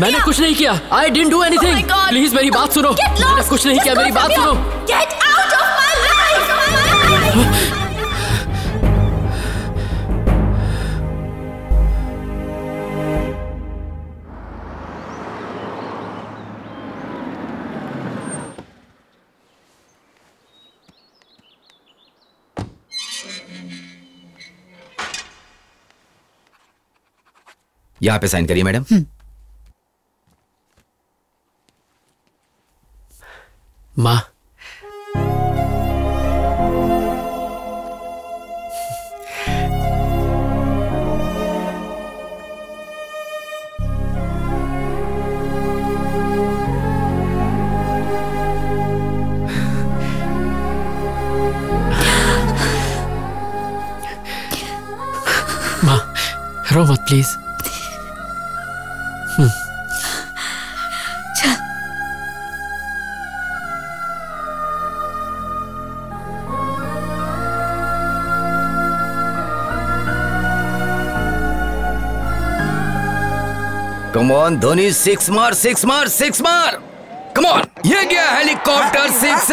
मैंने कुछ नहीं किया। I didn't do anything. Please मेरी बात सुनो। मैंने कुछ नहीं किया, मेरी बात सुनो। Get out of my life! यहाँ पे साइन करिए मैडम। माँ, माँ रो मत please. Come on Dhoni, six मार, सिक्स मार, सिक्स मार। कम ऑन, ये गया हेलीकॉप्टर सिक्स।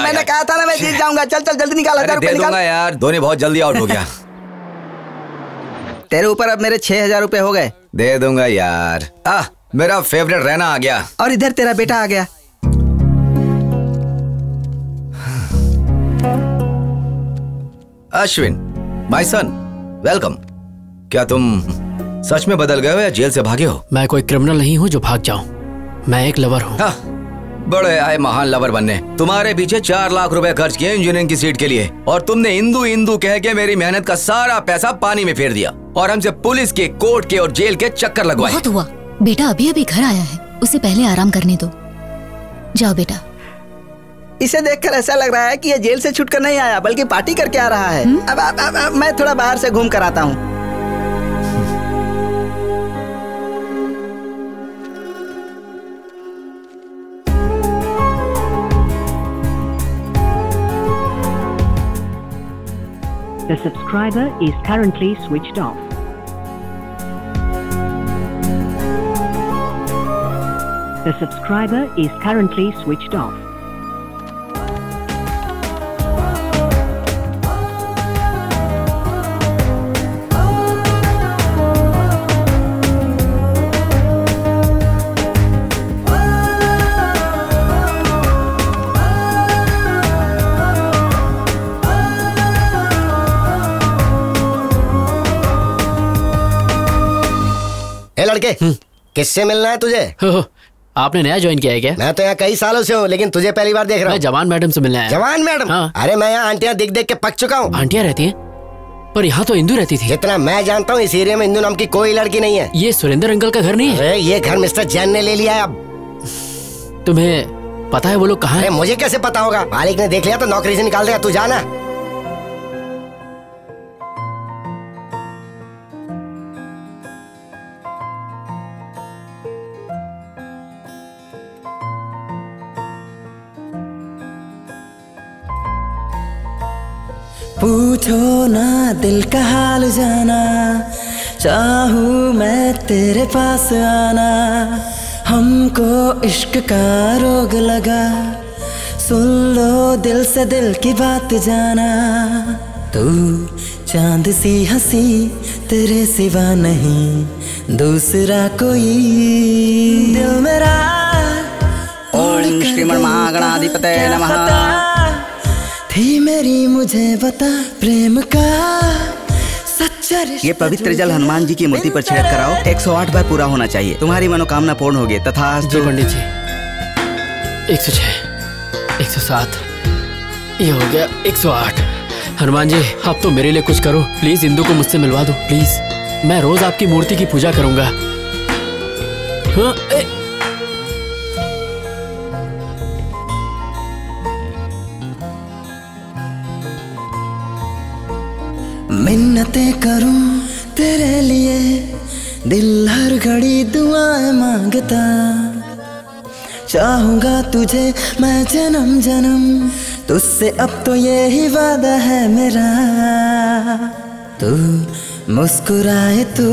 मैंने कहा था ना मैं जीत जाऊंगा। चल चल जल्दी निकाल। दे दूंगा यार, धोनी बहुत जल्दी आउट हो गया। तेरे ऊपर अब मेरे 6,000 रुपए हो गए। दे दूंगा यार। मेरा फेवरेट रैना आ गया और इधर तेरा बेटा आ गया। Ashwin, my son, welcome. क्या तुम सच में बदल गए हो या जेल से भागे हो? मैं कोई क्रिमिनल नहीं हूँ जो भाग जाऊं। मैं एक लवर हूँ। बड़े आए महान लवर बनने। तुम्हारे पीछे 4 लाख रुपए खर्च किए इंजीनियरिंग की सीट के लिए, और तुमने हिंदू हिंदू कह के मेरी मेहनत का सारा पैसा पानी में फेर दिया और हमसे पुलिस के, कोर्ट के और जेल के चक्कर लगवाए। बहुत हुआ। बेटा अभी अभी घर आया है, उसे पहले आराम करने दो। जाओ बेटा। इसे देखकर ऐसा लग रहा है कि ये जेल से छूटकर नहीं आया बल्कि पार्टी करके आ रहा है। अब मैं थोड़ा बाहर से घूम कर आता हूँ। The subscriber is currently switched off. The subscriber is currently switched off. लड़के, किससे मिलना है तुझे? आपने नया ज्वाइन किया है क्या? मैं तो यहाँ कई सालों से हूँ, लेकिन तुझे पहली बार देख रहा हूँ। मैं जवान मैडम से मिलने आया। जवान मैडम? हाँ। अरे मैं यहाँ आंटियाँ दिख देख के पक चुका हूँ। आंटियाँ रहती हैं? पर यहाँ तो इंदू रहती थी। जितना मैं जानता हूँ इस एरिया में इंदू नाम की कोई लड़की नहीं है। ये सुरेंद्र अंकल का घर नहीं है? अरे ये घर मिस्टर जैन ने ले लिया है। अब तुम्हें पता है वो लोग कहाँ हैं? मुझे कैसे पता होगा? मालिक ने देख लिया तो नौकरी से निकाल देगा। तू जाना। पूछो ना दिल का हाल जाना, चाहूँ मैं तेरे पास आना। हमको इश्क का रोग लगा, सुन लो दिल से दिल की बात जाना। तू चांद सी हंसी, तेरे सिवा नहीं दूसरा कोई। दिल मेरा ओम श्रीमन महागणाधिपतये नमः। थी मेरी मुझे बता प्रेम का सच्चा। ये पवित्र जल हनुमान जी की मूर्ति पर छिड़क कराओ। 108 बार पूरा होना चाहिए। तुम्हारी मनोकामना पूर्ण होगी। तथा जी पंडित जी। 106, 107, ये हो गया 108। हनुमान जी आप तो मेरे लिए कुछ करो प्लीज। इंदू को मुझसे मिलवा दो प्लीज। मैं रोज आपकी मूर्ति की पूजा करूंगा। मिन्नतें करूं तेरे लिए, दिल हर घड़ी दुआएं मांगता। चाहूंगा तुझे मैं जन्म जन्म, तुझसे अब तो ये ही वादा है मेरा। तू मुस्कुराए तो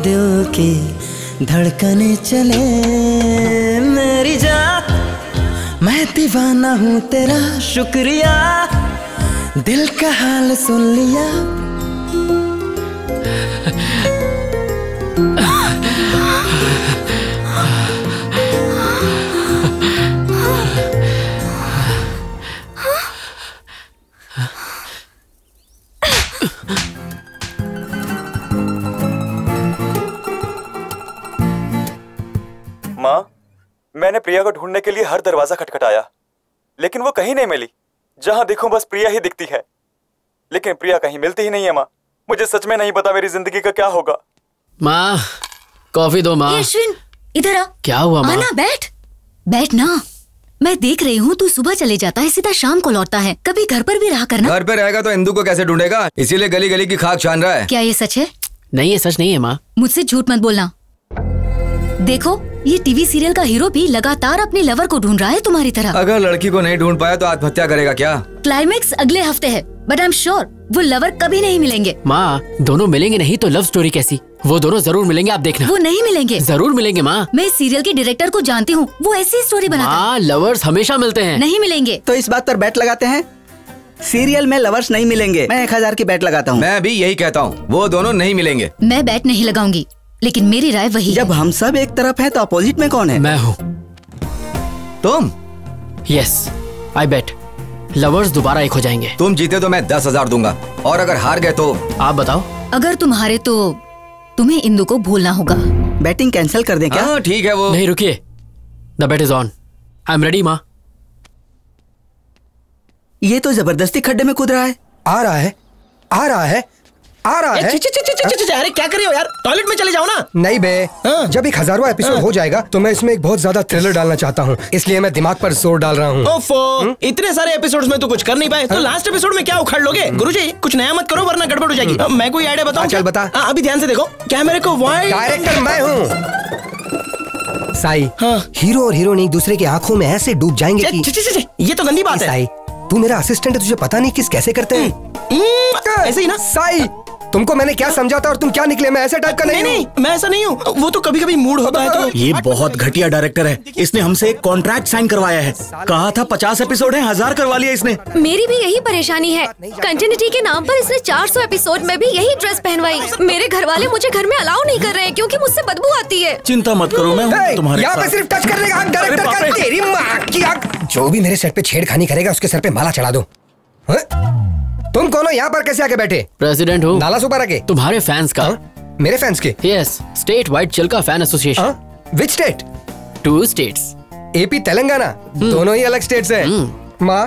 दिल की धड़कने चले मेरी जान, मैं दीवाना हूँ तेरा शुक्रिया, दिल का हाल सुन लिया। माँ, मैंने प्रिया को ढूंढने के लिए हर दरवाजा खटखटाया, लेकिन वो कहीं नहीं मिली। जहां देखूं बस प्रिया ही दिखती है, लेकिन प्रिया कहीं मिलती ही नहीं है। माँ, मुझे सच में नहीं पता मेरी जिंदगी का क्या होगा। माँ, कॉफी दो माँ। अश्विन, इधर आ। क्या हुआ माँ? आना, बैठ ना। मैं देख रही हूँ तू सुबह चले जाता है, सीधा शाम को लौटता है। कभी घर पर भी रहा करना। घर पे रहेगा तो इंदू को कैसे ढूंढेगा, इसीलिए गली गली की खाक छान रहा है। क्या ये सच है? नहीं, ये सच नहीं है माँ। मुझसे झूठ मत बोलना। देखो, ये टीवी सीरियल का हीरो भी लगातार अपने लवर को ढूंढ रहा है तुम्हारी तरह। अगर लड़की को नहीं ढूंढ पाया तो आत्महत्या करेगा क्या? क्लाइमेक्स अगले हफ्ते है, बट आई एम श्योर वो लवर कभी नहीं मिलेंगे। माँ, दोनों मिलेंगे नहीं तो लव स्टोरी कैसी? वो दोनों जरूर मिलेंगे, आप देखना। वो नहीं मिलेंगे। जरूर मिलेंगे माँ। मैं इस सीरियल के डायरेक्टर को जानती हूँ, वो ऐसी स्टोरी बनाता है। माँ, लवर्स हमेशा मिलते हैं। नहीं मिलेंगे। तो इस बात पर बैट लगाते हैं, सीरियल में लवर्स नहीं मिलेंगे। मैं 1000 की बैट लगाता हूँ। मैं भी यही कहता हूँ, वो दोनों नहीं मिलेंगे। मैं बैट नहीं लगाऊंगी, लेकिन मेरी राय वही। जब हम सब एक तरफ हैं तो अपोजिट में कौन है? मैं हूँ। तुम? यस, आई बेट लवर्स दोबारा एक हो जाएंगे। तुम जीते तो मैं 10,000 दूंगा, और अगर हार गए तो? आप बताओ। अगर तुम हारे तो तुम्हें इंदु को भूलना होगा। बैटिंग कैंसिल कर दें क्या? हाँ ठीक है। वो नहीं, रुकिए, the bet is on. I am ready माँ। ये तो जबरदस्ती खड्डे में कूद रहा है। आ रहा है, आ रहा है, आ रहा है। अरे क्या कर रहे हो यार, टॉयलेट में चले जाओ ना। नहीं बे, जब 1000वां एपिसोड हो जाएगा तो मैं इसमें एक बहुत ज्यादा थ्रिलर डालना चाहता हूँ, इसलिए मैं दिमाग पर जोर डाल रहा हूँ। ओफो, इतने सारे एपिसोड्स में तो कुछ कर नहीं पाए, तो लास्ट एपिसोड में क्या उखाड़ लोगे? गुरुजी, कुछ नया मत करो वरना गड़बड़ हो जाएगी। मैं कोई आइडिया बताऊं? चल बता। अभी ध्यान से देखो, कैमरे को वाइड। डायरेक्टर मैं हूँ साई। हीरो और हीरोइन एक दूसरे की आंखों में ऐसे डूब जाएंगे कि ये तो गंदी बात है। साई, तू मेरा असिस्टेंट है, तुझे पता नहीं किस कैसे करते हैं। ऐसे ही ना साई, तुमको मैंने क्या समझाता और तुम क्या निकले? मैं ऐसे टाइप का नहीं। नहीं, मैं ऐसा नहीं हूँ। वो तो कभी कभी मूड होता है तो। ये बहुत घटिया डायरेक्टर है, इसने हमसे एक कॉन्ट्रैक्ट साइन करवाया है। कहा था 50 एपिसोड है, 1000 करवा लिया इसने। मेरी भी यही परेशानी है, कंटिन्यूटी के नाम पर इसने 400 एपिसोड में भी यही ड्रेस पहनवाई। मेरे घर वाले मुझे घर में अलाउ नहीं कर रहे हैं क्योंकि मुझसे बदबू आती है। चिंता मत करो, मैं हूँ तुम्हारे यहाँ पे सिर्फ टच करने का डायरेक्टर का। तेरी माँ की आग। जो भी मेरे सेट पे छेड़खानी करेगा उसके सर पे माला चढ़ा दो। तुम कौन हो? यहाँ पर कैसे आके बैठे? प्रेसिडेंट हूँ। नाला सुपारा के? तुम्हारे फैंस का। मेरे फैंस के? Yes, statewide Chilka fan association. Which state? 2 states, AP Telangana. दोनों ही अलग स्टेट्स हैं। माँ,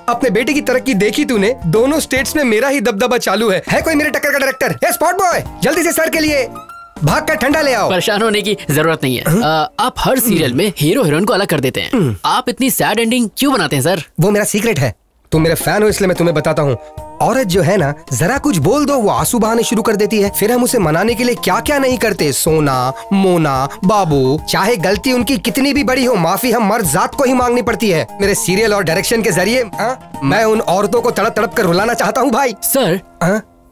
अपने बेटे की तरक्की देखी तूने? दोनों स्टेट्स में मेरा ही दबदबा चालू है कोई मेरे टक्कर का डायरेक्टर? ए स्पॉट बॉय, जल्दी से सर के लिए भाग कर ठंडा ले आओ। परेशान होने की जरूरत नहीं है। आप हर सीरियल में हीरो हीरोइन को अलग कर देते हैं। आप इतनी सैड एंडिंग क्यों बनाते हैं सर? वो मेरा सीक्रेट है। तुम मेरे फैन हो इसलिए मैं तुम्हें बताता हूँ। औरत जो है ना, जरा कुछ बोल दो वो आंसू बहाने शुरू कर देती है। फिर हम उसे मनाने के लिए क्या क्या नहीं करते। सोना, मोना, बाबू, चाहे गलती उनकी कितनी भी बड़ी हो, माफी हम मर्द जात को ही मांगनी पड़ती है। मेरे सीरियल और डायरेक्शन के जरिए मैं उन औरतों को तड़प तड़प कर रुलाना चाहता हूँ भाई। सर,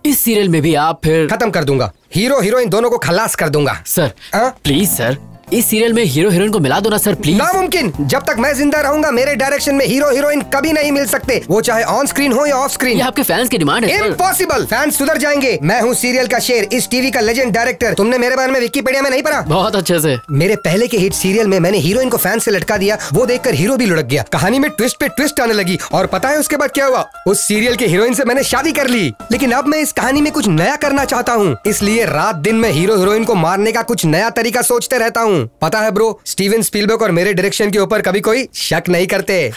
इस सीरियल में भी आप फिर खत्म कर दूंगा। हीरो हीरोइन दोनों को खलास कर दूंगा। सर प्लीज सर, इस सीरियल में हीरो हीरोइन को मिला दो ना सर प्लीज। नामुमकिन। जब तक मैं जिंदा रहूंगा मेरे डायरेक्शन में हीरो हीरोइन कभी नहीं मिल सकते, वो चाहे ऑन स्क्रीन हो या ऑफ स्क्रीन। ये आपके फैंस की डिमांड है। इम्पॉसिबल। फैंस सुधर जाएंगे। मैं हूँ सीरियल का शेर, इस टीवी का लेजेंड डायरेक्टर। तुमने मेरे बारे में विकिपीडिया में नहीं पढ़ा? बहुत अच्छे से। मेरे पहले के हिट सीरियल में मैंने हीरोइन को फैन से लटका दिया, वो देखकर हीरो भी लुढ़क गया। कहानी में ट्विस्ट पे ट्विस्ट आने लगी और पता है उसके बाद क्या हुआ? उस सीरियल के हीरोइन से मैंने शादी कर ली। लेकिन अब मैं इस कहानी में कुछ नया करना चाहता हूँ, इसलिए रात दिन में हीरो हीरोइन को मारने का कुछ नया तरीका सोचते रहता हूँ। पता है ब्रो, स्टीवन स्पीलबर्ग और मेरे डायरेक्शन के ऊपर कभी कोई शक नहीं करते।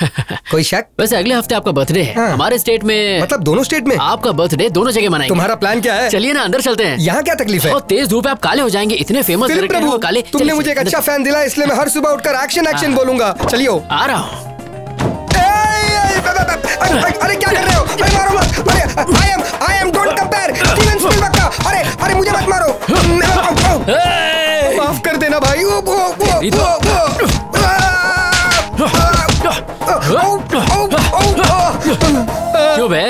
कोई शक? वैसे अगले हफ्ते आपका बर्थडे है। हमारे स्टेट में, मतलब दोनों स्टेट में आपका बर्थडे दोनों जगह मनाएंगे। तुम्हारा प्लान क्या है? चलिए ना अंदर चलते हैं। यहाँ क्या तकलीफ है? तेज धूप है, आप काले हो जाएंगे। इतने फेमस डायरेक्टर हैं वो काले। तुमने मुझे एक अच्छा फैन दिला, इसलिए मैं हर सुबह उठकर एक्शन एक्शन बोलूंगा। चलिए आ रहा हूँ। अरे क्या कर रहे हो? अरे मारो मत। अरे I am don't compare Steven Spielberg का। अरे मुझे मत मारो। माफ कर देना भाई। क्यों बे?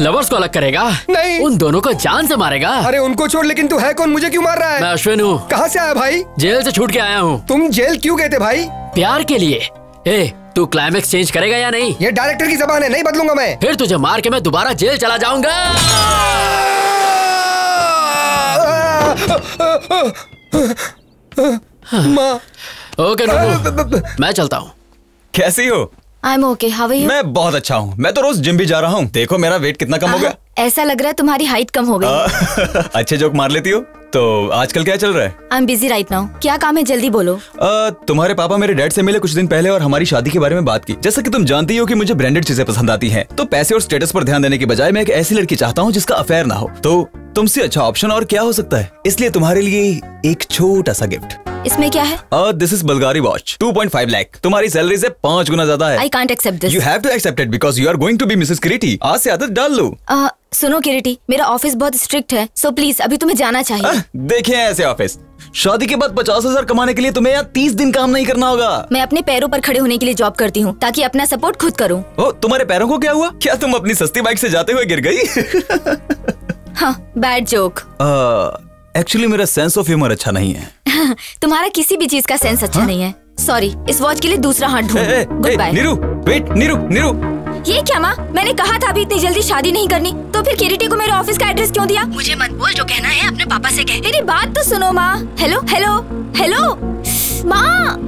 लवर्स को अलग करेगा? नहीं। उन दोनों को जान से मारेगा? अरे उनको छोड़, लेकिन तू है कौन? मुझे क्यों मार रहा है? मैं अश्विन हूँ। कहाँ से आया भाई? जेल से छूट के आया हूँ। तुम जेल क्यों गए थे भाई? प्यार के लिए। ए, तू क्लाइमेक्स चेंज करेगा या नहीं? ये डायरेक्टर की जबान है, नहीं बदलूंगा मैं। फिर तुझे मार के मैं दोबारा जेल चला जाऊंगा। माँ। ओके नूनू, मैं चलता हूँ। कैसी हो? I'm okay, how are you? मैं बहुत अच्छा हूँ। मैं तो रोज जिम भी जा रहा हूँ। देखो मेरा वेट कितना कम हो गया। ऐसा लग रहा है तुम्हारी हाइट कम हो गई। अच्छे जोक मार लेती हो। तो आजकल क्या चल रहा है? I'm busy right now. क्या काम है, जल्दी बोलो। तुम्हारे पापा मेरे डैड से मिले कुछ दिन पहले और हमारी शादी के बारे में बात की। जैसा कि तुम जानती हो कि मुझे ब्रांडेड चीजें पसंद आती हैं, तो पैसे और स्टेटस पर ध्यान देने की बजाय मैं एक ऐसी लड़की चाहता हूँ जिसका अफेयर ना हो। तो तुमसे अच्छा ऑप्शन और क्या हो सकता है? इसलिए तुम्हारे लिए एक छोटा सा गिफ्ट। इसमें क्या है? This is Bulgari watch, 2.5 lakh. तुम्हारी सैलरी से 5 गुना ज्यादा है। I can't accept this. You have to accept it because you are going to be Mrs. किरीटी। आज से आदत डाल लो। सुनो किरीटी, मेरा ऑफिस बहुत स्ट्रिक्ट है, सो प्लीज अभी तुम्हें जाना चाहिए। देखें ऐसे ऑफिस। शादी के बाद 50,000 कमाने के लिए तुम्हें यहाँ 30 दिन काम नहीं करना होगा। मैं अपने पैरों पर खड़े होने के लिए जॉब करती हूँ ताकि अपना सपोर्ट खुद करूँ। ओ, तुम्हारे पैरों को क्या हुआ? क्या तुम अपनी सस्ती बाइक से जाते हुए गिर गई? हाँ, बैड जोक। एक्चुअली मेरा सेंस ऑफ ह्यूमर अच्छा नहीं है। तुम्हारा किसी भी चीज का सेंस अच्छा नहीं है। सॉरी, इस वॉच के लिए दूसरा हाथ ढूंढो। Goodbye. Neeru, wait, Neeru. ये क्या माँ? मैंने कहा था अभी इतनी जल्दी शादी नहीं करनी, तो फिर किरीटी को मेरे ऑफिस का एड्रेस क्यों दिया? मुझे मत बोल, जो कहना है अपने पापा से कह। मेरी बात तो सुनो माँ। हेलो हेलो हेलो माँ।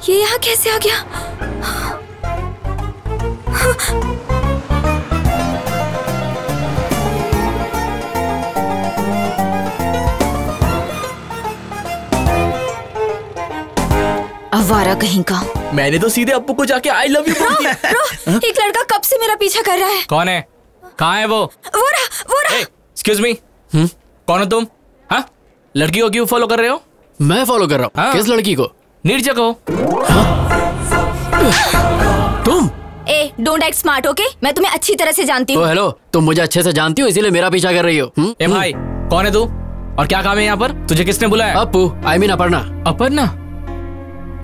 ये यहाँ कैसे आ गया? आवारा कहीं का। मैंने तो सीधे अप्पू को जाके आई लव यू बोल दिया। एक लड़का कब से मेरा पीछा कर रहा है। कौन है? कहाँ है वो रहा। एक्सक्यूज मी, कौन हो तुम? हाँ, लड़की को क्यों फॉलो कर रहे हो? मैं फॉलो कर रहा हूँ। किस लड़की को? नीरजा को। तुम? Don't act smart, okay? मैं तुम्हें अच्छी तरह से जानती हूँ। हेलो, तुम मुझे अच्छे से जानती हो, इसीलिए मेरा पीछा कर रही हो। ए भाई, कौन है तू और क्या काम है यहाँ पर? तुझे किसने बुलाया? Appu, I mean Aparna. अपर्णा?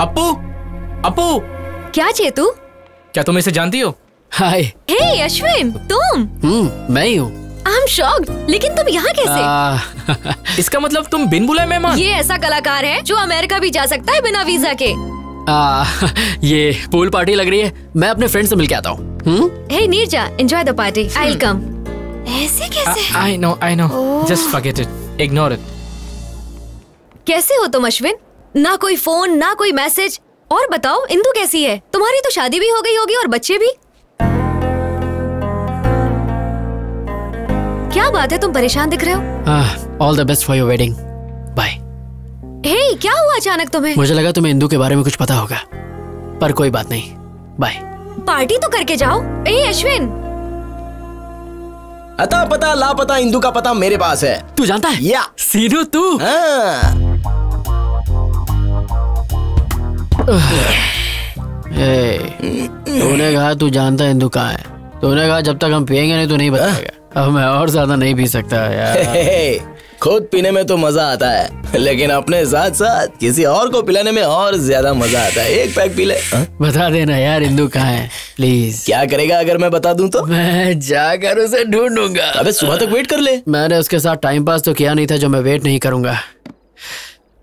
अप्पू क्या चेतू? क्या तुम इसे जानती हो? हाय। हे अश्विन, तुम? मैं ही हूँ। आई एम शॉक्ड, लेकिन तुम यहाँ कैसे? इसका मतलब तुम बिन बुलाए मेहमान? ये ऐसा कलाकार है जो अमेरिका भी जा सकता है बिना वीजा के। ये पूल पार्टी लग रही है, मैं अपने फ्रेंड से मिल के आता हूँ। Hey Neerja, enjoy the party, I will come. ऐसे कैसे? I know, just forget it, ignore it. कैसे हो तुम अश्विन? ना कोई फोन, ना कोई मैसेज। और बताओ, इंदु कैसी है? तुम्हारी तो शादी भी हो गई होगी और बच्चे भी। क्या बात है, तुम परेशान दिख रहे हो? All the best for your wedding. Bye. Hey, क्या हुआ अचानक तुम्हें? मुझे लगा तुम्हें इंदु के बारे में कुछ पता होगा, पर कोई बात नहीं। बाय। पार्टी तो करके जाओ। अश्विन, अता पता लापता इंदु का पता मेरे पास है। तू जानता है? या सीनू तू? तूने कहा तू जानता है इंदु कहाँ है। तूने कहा जब तक हम पियेंगे नहीं तो नहीं बताएगा। अब मैं और ज्यादा नहीं पी सकता यार। खुद पीने में तो मजा आता है, लेकिन अपने साथ साथ किसी और को पिलाने में और ज्यादा मजा आता है। एक पैक पी ले। बता देना यार इंदु कहाँ है प्लीज। क्या करेगा अगर मैं बता दूं तो? मैं जाकर उसे ढूंढूंगा। अबे सुबह तक वेट कर ले। मैंने उसके साथ टाइम पास तो किया नहीं था जो मैं वेट नहीं करूंगा।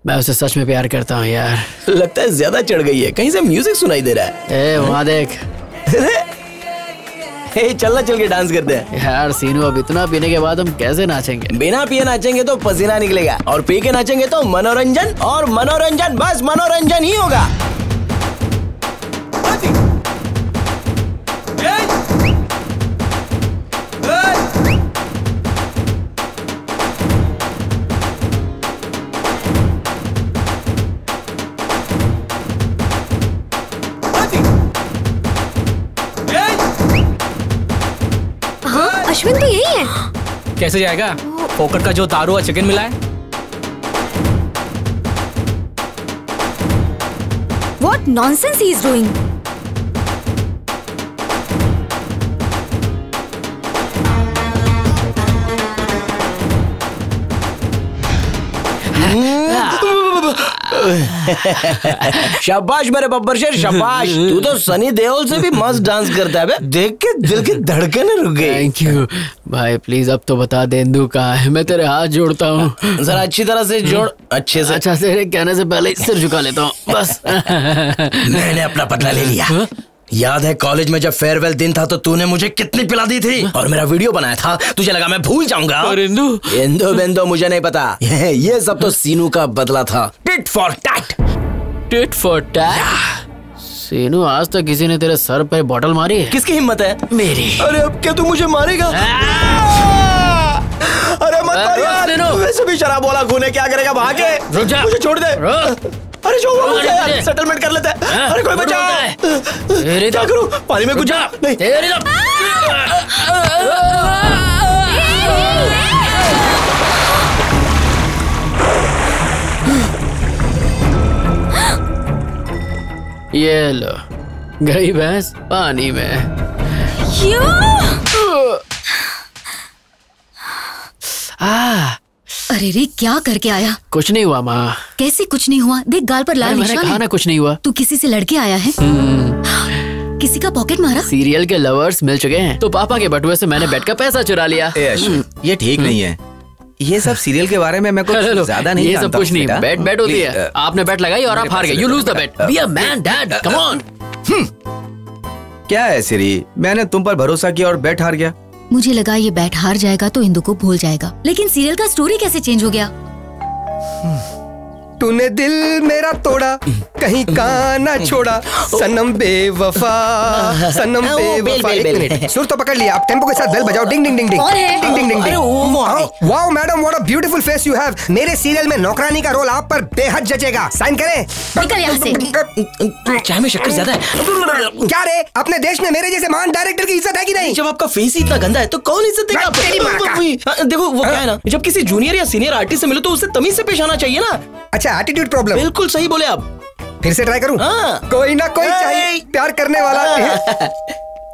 मैं उसे सच में प्यार करता हूँ यार। लगता है ज्यादा चढ़ गई है, कहीं से म्यूजिक सुनाई दे रहा है। वहाँ देख। चलना, चल के डांस करते हैं यार। सीनू, अब इतना पीने के बाद हम कैसे नाचेंगे? बिना पिए नाचेंगे तो पसीना निकलेगा, और पी के नाचेंगे तो मनोरंजन, और मनोरंजन बस मनोरंजन ही होगा। अश्विन तो यही है। कैसे जाएगा? फोकट का जो दारू और चिकन मिला है। What nonsense he is doing? शाबाश मेरे बब्बर शेर, शाबाश। तू तो सनी देओल से भी मस्त डांस करता है बे। देख के दिल की धड़कनें रुक गई। थैंक यू भाई, प्लीज अब तो बता दे इंदु कहाँ है, मैं तेरे हाथ जोड़ता हूँ। जरा अच्छी तरह से जोड़, अच्छे से। अच्छा, तेरे कहने से पहले सिर झुका लेता हूँ बस। मैंने अपना बदला ले लिया। याद है कॉलेज में जब फेयरवेल दिन था तो तूने मुझे कितनी पिला दी थी और मेरा वीडियो बनाया था, तुझे लगा मैं भूल जाऊंगा। और इंदु बेंदो मुझे नहीं पता। ये सब तो सीनू का बदला था। Tit for tat. Tit for tat. Seenu, आज तक किसी ने तेरे सर पे बॉटल मारी है? किसकी हिम्मत है? मेरी। अरे अब क्या तू मुझे मारेगा? अरे मत मार यार, वैसे भी शराब वाला खून है, क्या करेगा? भाग के, रुक जा, मुझे छोड़ दे। अरे जो हुआ मुझे यार, सेटलमेंट कर लेते हैं। अरे कोई बचाओ। क्या करूं? पानी में कुछ जा। नहीं ये लो, गई भैंस पानी में। अरे रे, क्या करके आया? कुछ नहीं हुआ माँ। कैसे कुछ नहीं हुआ? देख गाल पर लाल निशान है। मैंने कहा ना कुछ नहीं हुआ। तू किसी से लड़के आया है? किसी का पॉकेट मारा? सीरियल के लवर्स मिल चुके हैं तो पापा के बटुए से मैंने बेट का पैसा चुरा लिया। ये ठीक नहीं है। ये सब सीरियल के बारे में मैं कुछ ज्यादा नहीं जानता। ये सब कुछ नहीं, बेट होती है। आपने बेट लगाई और आप हार गए। You lose the bet. Be a man dad, come on. क्या है सिरी, मैंने तुम पर भरोसा किया और बेट हार गया। मुझे लगा ये बैट हार जाएगा तो इंदु को भूल जाएगा, लेकिन सीरियल का स्टोरी कैसे चेंज हो गया? तूने दिल मेरा तोड़ा, कहीं का ना छोड़ा, सनम बेवफा, सनम बेवफा। एक मिनट, सुर तो पकड़ लिया, अब टेम्पो के साथ बेल बजाओ। Ding ding ding ding ding ding ding ding. Wow madam, what a beautiful face you have. मेरे सीरियल में नौकरानी का रोल आप पर बेहद जचेगा। साइन करें। निकल यहाँ से। चाय में शक्कर ज्यादा है। क्या रे, अपने देश में मेरे जैसे महान डायरेक्टर की इज्जत है कि नहीं? जब आपका फेस ही इतना गंदा है तो कौन इज्जत देगा? देखो वो क्या है ना, जब किसी जूनियर या सीनियर आर्टिस्ट से मिलो तो उससे तमीज से पेश आना चाहिए ना। अच्छा, एटीट्यूड प्रॉब्लम। बिल्कुल सही बोले आप। फिर से ट्राई करूं? कोई ना कोई चाहिए प्यार करने वाला।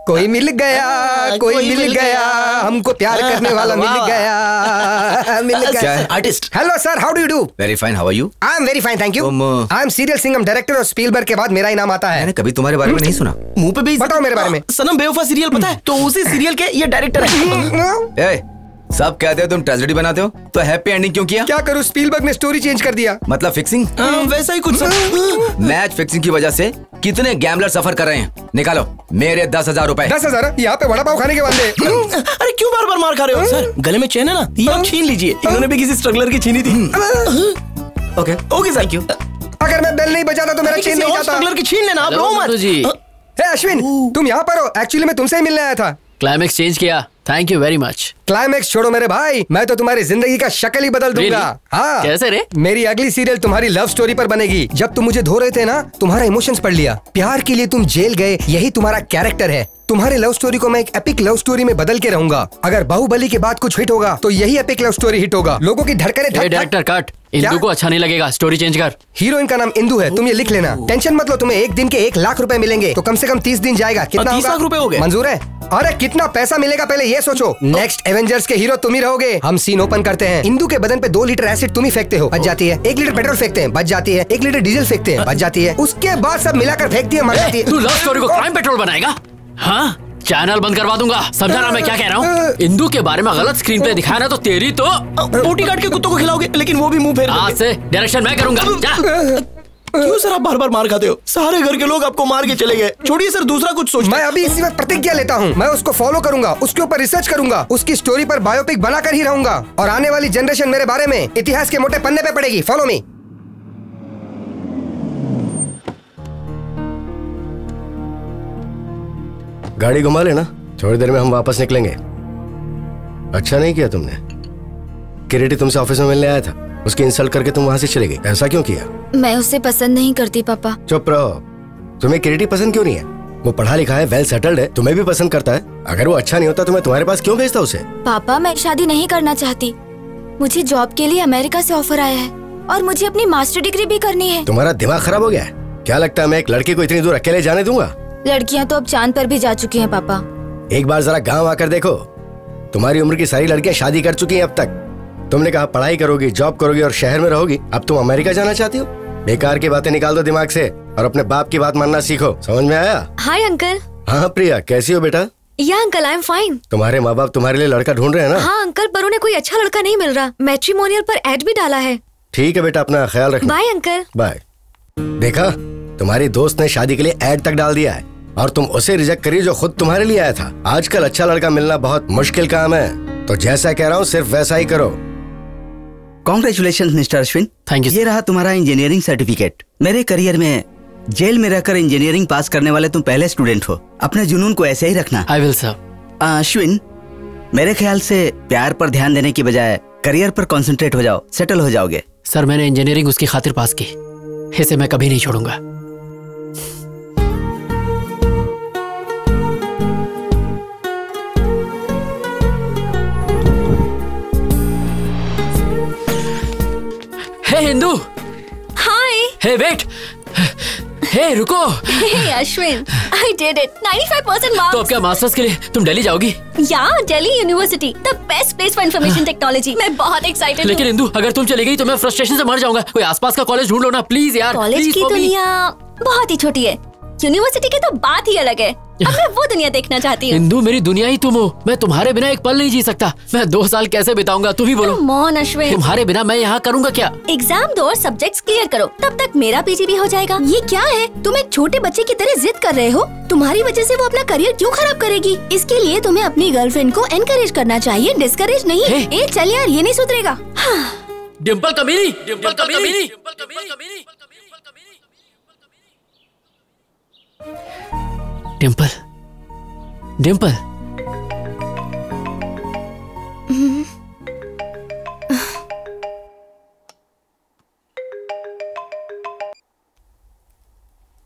कोई मिल गया, कोई मिल गया, हमको प्यार करने वाला मिल गया, मिल गया। Artist. Hello sir, how do you do? Very fine, how are you? I am very fine, thank you. I am serial Singham director और स्पीलबर्ग के बाद मेरा ही नाम आता है। मैंने कभी तुम्हारे बारे में नहीं सुना। मुंह पे भी बताओ मेरे बारे में। सनम बेवफा सीरियल पता है? तो उसी सीरियल के ये डायरेक्टर है। सब कहते हो तुम ट्रेजेडी बनाते हो, तो हैप्पी एंडिंग क्यों किया? क्या करूं, स्पीलबर्ग ने स्टोरी चेंज कर दिया। मतलब फिक्सिंग? वैसा ही कुछ। मैच फिक्सिंग की वजह से कितने गैम्बलर सफर कर रहे हैं। निकालो मेरे 10,000 रुपए। 10,000? यहाँ पे वड़ा पाव खाने के बंदे। अरे क्यों बार बार मार खा रहे हो? सर गले में चेन है ना, ये आप छीन लीजिए। इन्होंने भी किसी स्ट्रगलर की छीनी थी। Okay okay, thank you. अगर मैं बेल नहीं बजाता तो मेरा चेन नहीं जाता। स्ट्रगलर की छीन लेना, आप रो मत। हे अश्विन, तुम यहाँ पर हो? एक्चुअली मैं तुमसे ही मिलने आया था। क्लाइमेक्स चेंज किया, thank you very much. Climax छोड़ो मेरे भाई, मैं तो तुम्हारी जिंदगी का शक्ल ही बदल दूंगा। हाँ, कैसे रे? मेरी अगली सीरियल तुम्हारी लव स्टोरी पर बनेगी। जब तुम मुझे धो रहे थे ना, तुम्हारा इमोशंस पढ़ लिया। प्यार के लिए तुम जेल गए, यही तुम्हारा कैरेक्टर है। तुम्हारे लव स्टोरी को मैं एक एपिक लव स्टोरी में बदल के रहूंगा। अगर बाहुबली के बाद कुछ हिट होगा तो यही एपिक लव स्टोरी हिट होगा। लोगों की धड़कने डायरेक्टर कट, इंदु को अच्छा नहीं लगेगा, स्टोरी चेंज कर। हीरोइन का नाम इंदु है, तुम ये लिख लेना। टेंशन मत लो, तुम्हें एक दिन के 1 लाख रुपए मिलेंगे, तो कम से कम 30 दिन जाएगा। कितना 30 लाख रुपए हो गए? मंजूर है? अरे कितना पैसा मिलेगा पहले ये सोचो। नेक्स्ट एवेंजर्स के हीरो तुम ही रहोगे। हम सीन ओपन करते हैं। इंदु के बदन पे 2 लीटर एसिड तुम ही फेंकते हो, बच जाती है। 1 लीटर पेट्रोल फेंकते हैं, बच जाती है। 1 लीटर डीजल फेंकते हैं, बच जाती है। उसके बाद सब मिलाकर फेंकती है, मर जाती है। तू लव स्टोरी को क्राइम पेट्रोल बनाएगा? हाँ, चैनल बंद करवा दूंगा। समझा ना मैं क्या कह रहा हूँ? इंदु के बारे में गलत स्क्रीन पे दिखाया ना तो तेरी तो बोटी काट के कुत्तों को खिलाओगे, लेकिन वो भी मुंह फेर। आज से डायरेक्शन मैं करूंगा। क्यों सर आप बार बार मार खाते हो? सारे घर के लोग आपको मार के चले गए। छोड़िए सर, दूसरा कुछ सोच। मैं अभी इसी वक्त प्रतिज्ञा लेता हूँ, मैं उसको फॉलो करूंगा, उसके ऊपर रिसर्च करूंगा, उसकी स्टोरी पर बायोपिक बनाकर ही रहूंगा। और आने वाली जनरेशन मेरे बारे में इतिहास के मोटे पन्ने पे पड़ेगी। Follow me. गाड़ी घुमा लेना, थोड़ी देर में हम वापस निकलेंगे। अच्छा नहीं किया तुमने। किरीटी तुमसे ऑफिस में मिलने आया था, उसकी इंसल्ट करके तुम वहां से चले गई। ऐसा क्यों किया? मैं उसे पसंद नहीं करती पापा। चुप रहो। तुम्हें किरीटी पसंद क्यों नहीं है? वो पढ़ा लिखा है, वेल सेटल्ड है, तुम्हें भी पसंद करता है। अगर वो अच्छा नहीं होता तो मैं तुम्हारे पास क्यों भेजता उसे? पापा मैं शादी नहीं करना चाहती। मुझे जॉब के लिए अमेरिका से ऑफर आया है और मुझे अपनी मास्टर डिग्री भी करनी है। तुम्हारा दिमाग खराब हो गया है क्या? लगता है मैं एक लड़की को इतनी दूर अकेले जाने दूंगा? लड़कियां तो अब चांद पर भी जा चुकी हैं पापा। एक बार जरा गांव आकर देखो, तुम्हारी उम्र की सारी लड़कियां शादी कर चुकी हैं अब तक। तुमने कहा पढ़ाई करोगी, जॉब करोगी और शहर में रहोगी। अब तुम अमेरिका जाना चाहती हो? बेकार की बातें निकाल दो दिमाग से और अपने बाप की बात मानना सीखो। समझ में आया? Hi uncle. हाँ प्रिया, कैसी हो बेटा? या अंकल, आई एम फाइन। तुम्हारे माँ बाप तुम्हारे लिए लड़का ढूंढ रहे हैं ना? हाँ अंकल, पर उन्हें कोई अच्छा लड़का नहीं मिल रहा। मैट्रिमोनियल पर एड भी डाला है। ठीक है बेटा, अपना ख्याल रखना। Bye uncle. बाय। देखा, तुम्हारी दोस्त ने शादी के लिए एड तक डाल दिया है और तुम उसे रिजेक्ट करी जो खुद तुम्हारे लिए आया था। आजकल अच्छा लड़का मिलना बहुत मुश्किल काम है, तो जैसा कह रहा हूँ सिर्फ वैसा ही करो। Congratulation mister Ashwin. Thank you. ये रहा तुम्हारा इंजीनियरिंग सर्टिफिकेट। मेरे करियर में जेल में रहकर इंजीनियरिंग पास करने वाले तुम पहले स्टूडेंट हो। अपने जुनून को ऐसे ही रखना। I will sir. अश्विन, मेरे ख्याल से प्यार पर ध्यान देने की बजाय करियर पर कंसंट्रेट हो जाओ, सेटल हो जाओगे। सर, मैंने इंजीनियरिंग उसकी खातिर पास की, इसे मैं कभी नहीं छोड़ूंगा। हे हिंदू। हाय। हे वेट। हे रुको। हे Ashwin, I did it. 95% marks. तो अब क्या मास्टर्स के लिए तुम दिल्ली जाओगी? या Delhi university, the best place for information technology. मैं बहुत एक्साइटेड हूँ। लेकिन इंदू, अगर तुम चली गई तो मैं फ्रस्ट्रेशन से मर जाऊंगा। कोई आसपास का कॉलेज ढूंढ लो ना प्लीज यार। कॉलेज की दुनिया बहुत ही छोटी है, यूनिवर्सिटी की तो बात ही अलग है। अब मैं वो दुनिया देखना चाहती हूँ। इंदू, मेरी दुनिया ही तुम हो। मैं तुम्हारे बिना एक पल नहीं जी सकता। मैं 2 साल कैसे बिताऊंगा, तुम ही बोलो। मौन अश्विन, तुम्हारे बिना मैं यहाँ करूँगा क्या? एग्जाम दो और सब्जेक्ट्स क्लियर करो, तब तक मेरा पीजी भी हो जाएगा। ये क्या है, तुम एक छोटे बच्चे की तरह जिद कर रहे हो। तुम्हारी वजह से वो अपना करियर क्यों खराब करेगी? इसके लिए तुम्हें अपनी गर्लफ्रेंड को एनकरेज करना चाहिए, डिस्करेज नहीं। ए चल यार, ये नहीं सुधरेगा। डिम्पल कमीनी, डिम्पल कमीनी। डिम्पल, डिम्पल।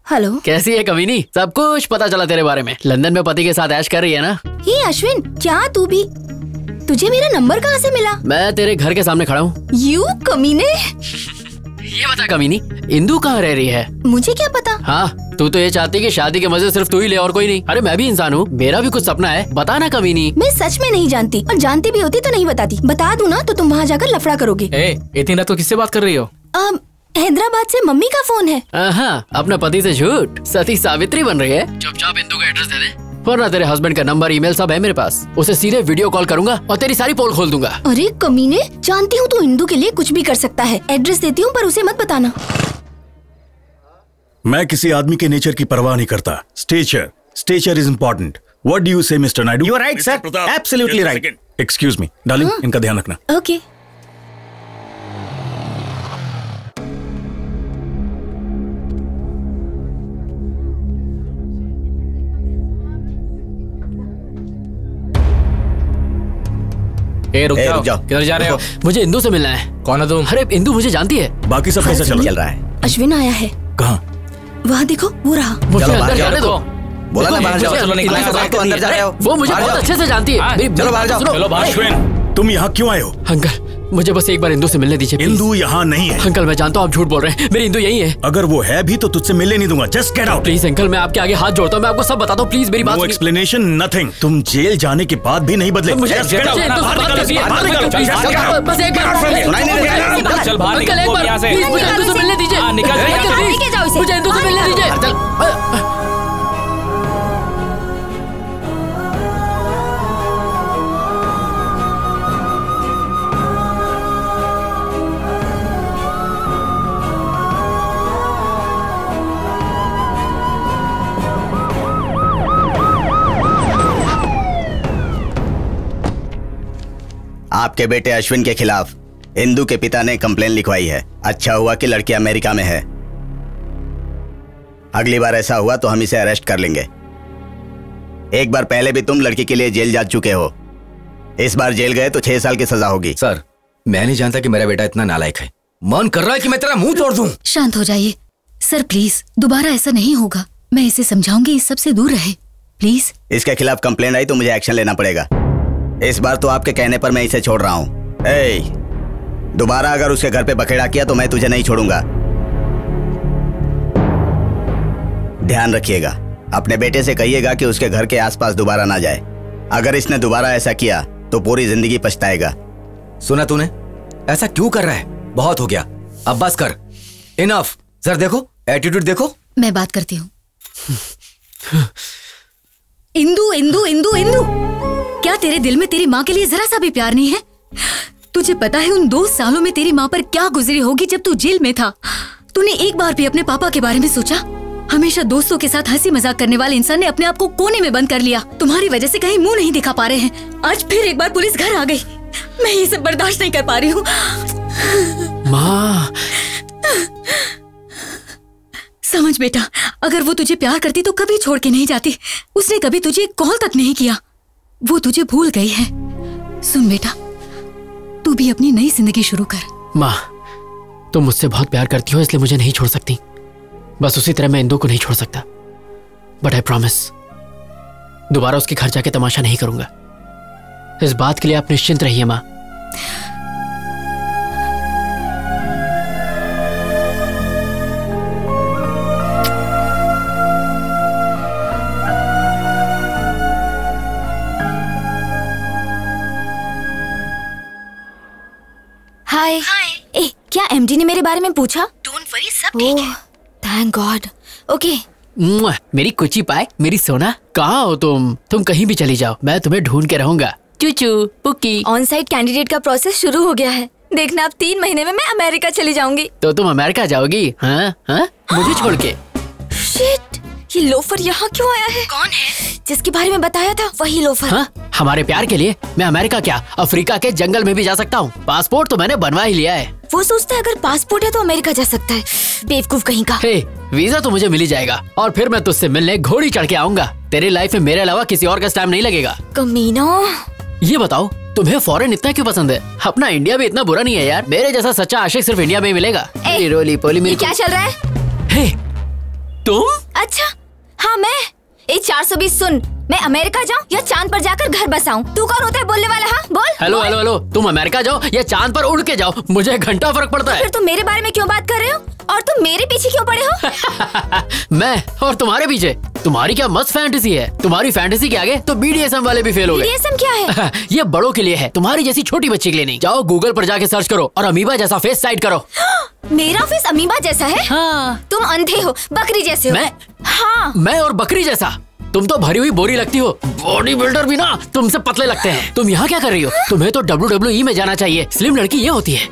हेलो, कैसी है कमीनी? सब कुछ पता चला तेरे बारे में। लंदन में पति के साथ ऐश कर रही है ना? ये अश्विन, क्या तू भी? तुझे मेरा नंबर कहाँ से मिला? मैं तेरे घर के सामने खड़ा हूँ। यू कमीने। ये बता कमीनी, इंदू कहाँ रह रही है? मुझे क्या पता। हाँ, तू तो ये चाहती कि शादी के मजे सिर्फ तू ही ले और कोई नहीं। अरे मैं भी इंसान हूँ, मेरा भी कुछ सपना है। बता ना कमीनी। मैं सच में नहीं जानती, और जानती भी होती तो नहीं बताती। बता दूँ ना तो तुम वहाँ जाकर लफड़ा करोगे। इतनी रात को किससे बात कर रही हो? हैदराबाद से मम्मी का फोन है। हाँ, अपने पति से झूठ। सती सावित्री बन रही है। चुपचाप इंदू का एड्रेस दे दे, वरना तेरे हस्बैंड का नंबर, ईमेल सब है मेरे पास। उसे सीधे वीडियो कॉल करूंगा और तेरी सारी पोल खोल दूंगा। अरे कमीने, जानती हूँ तू इंदू के लिए कुछ भी कर सकता है। एड्रेस देती हूँ, पर उसे मत बताना। मैं किसी आदमी के नेचर की परवाह नहीं करता। Stature is important. What do you say mister Naidu? You are right sir, absolutely right. Excuse me darling, इनका ध्यान रखना। ओके। रुक जाओ। किधर जा रहे हो? मुझे इंदू से मिलना है। कौन है तुम? अरे इंदू मुझे जानती है। बाकी सब कैसा चल रहा है? अश्विन आया है। कहाँ? वहाँ देखो, वो रहा। मुझे अंदर जाने दो। बोला ना बाहर जाओ। चलो तो अंदर जा रहे हो। वो मुझे बहुत अच्छे से जानती है। चलो बाहर जाओ। चलो बाहर। अश्विन, तुम यहाँ क्यों आए हो? अंकल, मुझे बस एक बार इंदू से मिलने दीजिए। इंदू यहाँ नहीं है। अंकल, मैं जानता हूँ आप झूठ बोल रहे हैं। मेरी इंदू यही है। अगर वो है भी तो तुझसे मिलने नहीं दूंगा। Just get out. Please uncle, मैं आपके आगे हाथ जोड़ता हूँ। मैं आपको सब बताता हूँ, प्लीज मेरी बात। No explanation, nothing. तुम जेल जाने के बाद भी नहीं बदले। मुझे बस एक बार चल बाहर अंकल, एक बार प्लीज मुझे इंदू से मिलने दीजिए। मुझे इंदू से मिलने दीजिए। आपके बेटे अश्विन के खिलाफ इंदू के पिता ने कंप्लेन लिखवाई है। अच्छा हुआ कि लड़की अमेरिका में है। अगली बार ऐसा हुआ तो हम इसे अरेस्ट कर लेंगे। एक बार पहले भी तुम लड़की के लिए जेल जा चुके हो। इस बार जेल गए तो 6 साल की सजा होगी। सर, मैं नहीं जानता कि मेरा बेटा इतना नालायक है। मन कर रहा है कि मैं तेरा मुंह तोड़ दूं। शांत हो जाइए सर, प्लीज। दोबारा ऐसा नहीं होगा। मैं इसे समझाऊंगी, इस सब से दूर रहे, प्लीज। इसके खिलाफ कंप्लेंट आई तो मुझे एक्शन लेना पड़ेगा। इस बार तो आपके कहने पर मैं इसे छोड़ रहा हूँ। दोबारा अगर उसके घर पे बखेड़ा किया तो मैं तुझे नहीं छोड़ूंगा। ध्यान रखिएगा। अपने बेटे से कहिएगा कि उसके घर के आसपास दोबारा ना जाए। अगर इसने दोबारा ऐसा किया तो पूरी जिंदगी पछताएगा। सुना तूने? ऐसा क्यों कर रहा है? बहुत हो गया, अब बस कर। इनफ। सर देखो, एटीट्यूड देखो। मैं बात करती हूँ। इंदु इंदु इंदु इंदु, क्या तेरे दिल में तेरी माँ के लिए जरा सा भी प्यार नहीं है? तुझे पता है उन 2 सालों में तेरी माँ पर क्या गुजरी होगी जब तू जेल में था? तूने एक बार भी अपने पापा के बारे में सोचा? हमेशा दोस्तों के साथ हंसी मजाक करने वाले इंसान ने अपने आप को कोने में बंद कर लिया। तुम्हारी वजह से कहीं मुंह नहीं दिखा पा रहे हैं। आज फिर एक बार पुलिस घर आ गई। मैं ये सब बर्दाश्त नहीं कर पा रही हूँ। माँ, समझ बेटा, अगर वो तुझे प्यार करती तो कभी छोड़ के नहीं जाती। उसने कभी तुझे कॉल तक नहीं किया। वो तुझे भूल गई है। सुन बेटा, तू भी अपनी नई जिंदगी शुरू कर। माँ, तुम मुझसे बहुत प्यार करती हो इसलिए मुझे नहीं छोड़ सकती। बस उसी तरह मैं इंदु को नहीं छोड़ सकता। बट आई प्रॉमिस, दोबारा उसके घर जाके तमाशा नहीं करूंगा। इस बात के लिए आप निश्चिंत रहिए माँ। हाय। ए, क्या एमडी ने मेरे बारे में पूछा? डोंट वरी, सब ठीक है। Thank God. ओके। मेरी कुची पाए, मेरी सोना, कहाँ हो तुम? तुम कहीं भी चली जाओ, मैं तुम्हें ढूंढ के रहूंगा। चूचू पुक्की। ऑन साइट कैंडिडेट का प्रोसेस शुरू हो गया है। देखना, अब 3 महीने में मैं अमेरिका चली जाऊंगी। तो तुम अमेरिका जाओगी? हाँ हाँ, मुझे छोड़ के। शिट, ये लोफर यहाँ क्यों आया है? कौन है? जिसके बारे में बताया था वही लोफर। हाँ, हमारे प्यार के लिए मैं अमेरिका क्या, अफ्रीका के जंगल में भी जा सकता हूँ। पासपोर्ट तो मैंने बनवा ही लिया है। वो सोचता है अगर पासपोर्ट है तो अमेरिका जा सकता है। बेवकूफ कहीं का। हे, वीजा तो मुझे मिल ही जाएगा और फिर मैं तुझसे मिलने घोड़ी चढ़ के आऊंगा। तेरी लाइफ में मेरे अलावा किसी और का टाइम नहीं लगेगा। कमीना। ये बताओ, तुम्हें फॉरेन इतना क्यों पसंद है? अपना इंडिया भी इतना बुरा नहीं है यार। मेरे जैसा सच्चा आशिक सिर्फ इंडिया में ही मिलेगा। रोली पोली मेरी। क्या चल रहा है? हे, तुम? अच्छा, हाँ मैं। 420 सुन, मैं अमेरिका जाऊँ या चांद पर जाकर घर बसाऊं? तू कौन होता है बोलने वाला? हाँ बोल। हेलो हेलो हेलो, तुम अमेरिका जाओ या चांद पर उड़ के जाओ, मुझे घंटा फर्क पड़ता है। फिर तुम मेरे बारे में क्यों बात कर रहे हो? और तुम मेरे पीछे क्यों पड़े हो? मैं और तुम्हारे पीछे? तुम्हारी क्या मस्त फैंटेसी है। तुम्हारी फैंटेसी के आगे तो BDSM वाले भी फेल हो गए। BDSM क्या है? ये बड़ों के लिए है, तुम्हारी जैसी छोटी बच्ची के लिए नहीं। जाओ गूगल पर जाके सर्च करो और अमीबा जैसा फेस साइड करो। मेरा फेस अमीबा जैसा है? हाँ। तुम अंधे हो, बकरी जैसे हो। मैं? हाँ। मैं और बकरी जैसा? तुम तो भरी हुई बोरी लगती हो। बॉडी बिल्डर भी ना तुमसे पतले लगते हैं। तुम यहाँ क्या कर रही हो? तुम्हें तो WWE में जाना चाहिए। स्लिम लड़की ये होती है।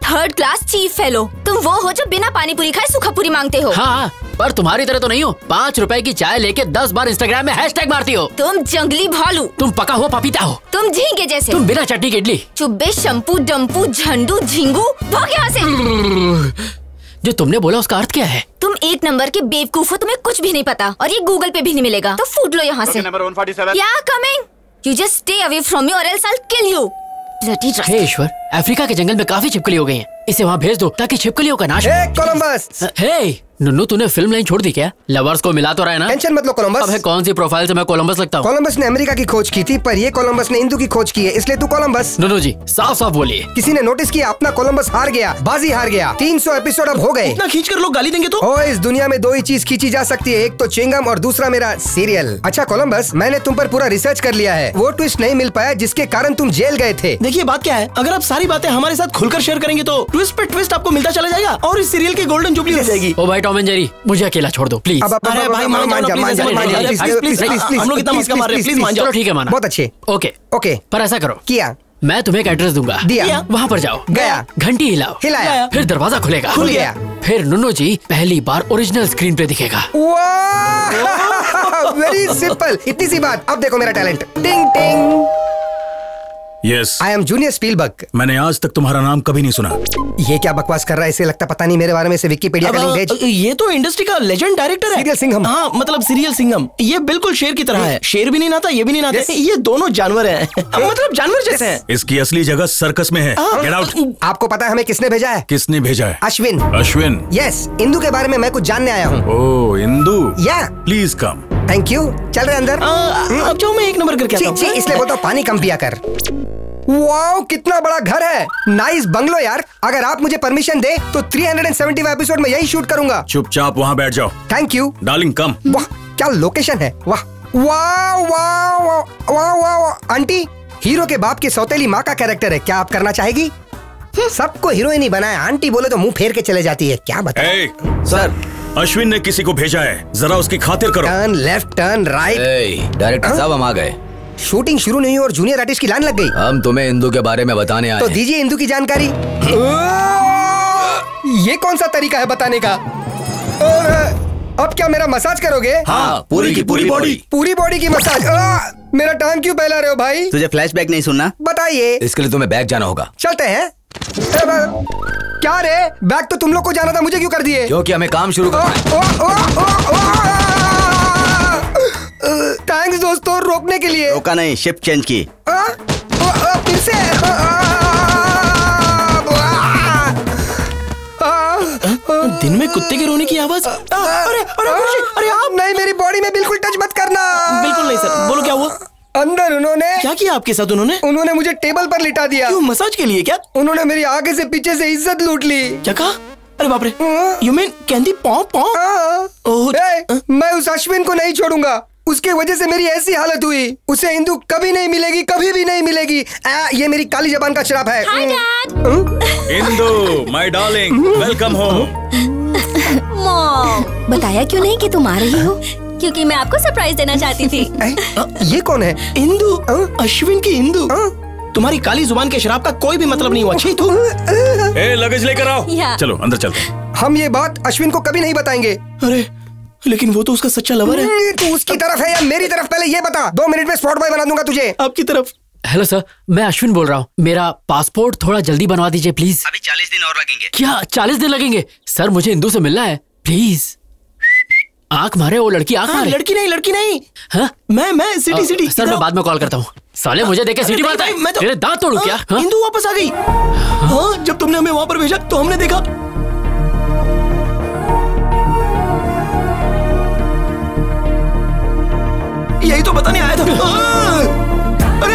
3rd class chief fellow. तुम वो हो जो बिना पानी पूरी खाए सूखा पूरी मांगते हो। हाँ, पर तुम्हारी तरह तो नहीं हो। 5 रुपए की चाय लेके 10 बार इंस्टाग्राम में हैशटैग मारती हो। तुम जंगली भालू। तुम पका हुआ पपीता हो। तुम झींगे जैसे। तुम बिना चटनी की इडली। चुब्बे शंपू डम्पू झंडू झिंगू। भाग यहाँ से। जो तुमने बोला उसका अर्थ क्या है? तुम 1 नंबर के बेवकूफ हो, तुम्हें कुछ भी नहीं पता और ये गूगल पे भी नहीं मिलेगा। तो फूट लो यहाँ से। नंबर 147। या coming. You just stay away from me और else I will kill you. Hey ईश्वर, अफ्रीका के जंगल में काफी छिपकली हो गई हैं। इसे वहाँ भेज दो ताकि छिपकलियों का नाश हो। कोलंबस। हे नुन्नू, तूने फिल्म लाइन छोड़ दी क्या? लवर्स को मिला तो रहा है ना? टेंशन मत लो कोलंबस। अब है कौन सी प्रोफाइल से मैं कोलंबस लगता हूँ? कोलंबस ने अमेरिका की खोज की थी, पर ये कोलंबस ने इंदु की खोज की है, इसलिए तू कोलंबस। नुन्नू जी साफ साफ बोलिए। किसी ने नोटिस किया अपना कोलंबस हार गया, बाजी हार गया। 300 एपिसोड अब हो गए। इतना खींच कर लोग गाली देंगे तो? ओ, इस दुनिया में 2 ही चीज खींची जा सकती है, एक तो चिंगम और दूसरा मेरा सीरियल। अच्छा कोलंबस, मैंने तुम पर पूरा रिसर्च कर लिया है। वो ट्विस्ट नहीं मिल पाया जिसके कारण तुम जेल गए थे। देखिए बात क्या है, अगर आप सारी बातें हमारे साथ खुलकर शेयर करेंगे तो ट्विस्ट पे ट्विस्ट आपको मिलता चला जाएगा और इस सीरियल की गोल्डन जुबली हो जाएगी। ओ भाई टॉम एंड जेरी, मुझे अकेला छोड़ दो प्लीज। अरे भाई मान जाओ, हम लोग इतना मस्का मार रहे हैं, प्लीज मान जाओ। चलो ठीक है माना। बहुत अच्छे। ओके ओके, पर ऐसा करो, किया। मैं तुम्हें एक एड्रेस दूंगा। दिया। वहाँ पर जाओ। गया। घंटी हिलाओ। हिलाया। फिर दरवाजा खुलेगा। खुल गया। फिर नुन्नू जी पहली बार ओरिजिनल स्क्रीन पे दिखेगा। वेरी सिंपल, इतनी सी बात। अब देखो मेरा टैलेंट। टिंग टिंग। Yes, I am junior Spielberg. मैंने आज तक तुम्हारा नाम कभी नहीं सुना। ये क्या बकवास कर रहा है? इसे लगता पता नहीं मेरे बारे में से विकिपीडिया का लिंक भेज। ये तो इंडस्ट्री का लेजेंड डायरेक्टर है। सीरियल सिंघम। हाँ मतलब सीरियल सिंघम। ये बिल्कुल शेर की तरह है। शेर भी नहीं नाता, ये भी नहीं नाता। ये दोनों जानवर हैं। मतलब जानवर जैसे हैं। इसकी असली जगह सर्कस में है। Get out. आपको पता है हमें किसने भेजा है? किसने भेजा है? अश्विन। अश्विन? यस, इंदु के बारे में मैं कुछ जानने आया हूँ। ओह इंदु। या प्लीज कम। Thank you. चल रहे अंदर। अब जाओ, मैं 1 नंबर करके आता हूँ। इसलिए बोलता हूँ पानी कम पिया कर। वाओ, कितना बड़ा घर है। नाइस बंगलो यार। अगर आप मुझे परमिशन दे तो 375 एपिसोड में यही शूट करूंगा। चुपचाप वहाँ बैठ जाओ। थैंक यू डार्लिंग, कम। वाह क्या लोकेशन है। वाह वाह वाह वाह वाह। आंटी, हीरो के बाप की सौतेली माँ का कैरेक्टर है, क्या आप करना चाहेगी? सबको हीरोइन ही बनाया, आंटी बोले तो मुंह फेर के चले जाती है। क्या बताएं? सर, अश्विन ने किसी को भेजा है, जरा उसकी खातिर करो। Turn left, turn right. Director साहब हम आ गए। शूटिंग शुरू नहीं हुई और जूनियर आर्टिस्ट की लाइन लग गई। हम तुम्हें इंदू के बारे में बताने आए तो हैं। दीजिए इंदू की जानकारी। ये कौन सा तरीका है बताने का? और अब क्या मेरा मसाज करोगे? हाँ, पूरी की पूरी बॉडी। पूरी बॉडी की मसाज। मेरा टांग क्यों फैला रहे हो भाई? तुझे फ्लैशबैक नहीं सुनना? बताइए। इसके लिए तुम्हें बैग जाना होगा। चलते हैं। क्या रे, बैग तो तुम लोग को जाना था, मुझे क्यों कर दिए? क्योंकि हमें काम शुरू करना है। थैंक्स दोस्तों, रोकने के लिए। रोका नहीं, शिफ्ट चेंज की। फिर से। दिन में कुत्ते के रोने की आवाज। अरे आप नहीं, मेरी बॉडी में बिल्कुल टच मत करना। बिल्कुल नहीं सर। बोलो क्या हुआ? अंदर उन्होंने क्या किया आपके साथ? उन्होंने मुझे टेबल पर लिटा दिया। क्यों, मसाज के लिए क्या? उन्होंने मेरी आगे से पीछे से इज्जत लूट ली। क्या कहा? अरे बाप रे, यू मीन कैंडी पॉ पॉ? मैं उस अश्विन को नहीं छोड़ूंगा। उसके वजह से मेरी ऐसी हालत हुई। उसे इंदू कभी नहीं मिलेगी, कभी भी नहीं मिलेगी। ये मेरी काली जबान का श्राप है। Hi dad. Indu my darling, welcome home. Mom, बताया क्यों नहीं कि तुम आ रही हो? क्योंकि मैं आपको सरप्राइज देना चाहती थी। ये कौन है? इंदू, अश्विन की इंदू। तुम्हारी काली जुबान के शराब का कोई भी मतलब नहीं हुआ। छी तू। लगेज लेकर आओ। चलो अंदर चलते। हम ये बात अश्विन को कभी नहीं बताएंगे। अरे लेकिन वो तो उसका सच्चा लवर है। तू उसकी तरफ है या मेरी तरफ, पहले ये बता। 2 मिनट में स्पॉट बॉय बना दूंगा तुझे। आपकी तरफ। हेलो सर, मैं अश्विन बोल रहा हूँ। मेरा पासपोर्ट थोड़ा जल्दी बनवा दीजिए प्लीज। अभी 40 दिन और लगेंगे। क्या 40 दिन लगेंगे? सर मुझे इंदू से मिलना है प्लीज। आंख मारे वो लड़की, आंख मारे। लड़की नहीं। हाँ? मैं सिटी। सर मैं बाद में कॉल करता हूँ। साले मुझे देख के सीटी मारता है। तेरे दांत तोड़ूं क्या? इंदू वापस आ गई। हाँ, जब तुमने हमें वहाँ पर भेजा तो हमने देखा। यही तो बताने आया था। अरे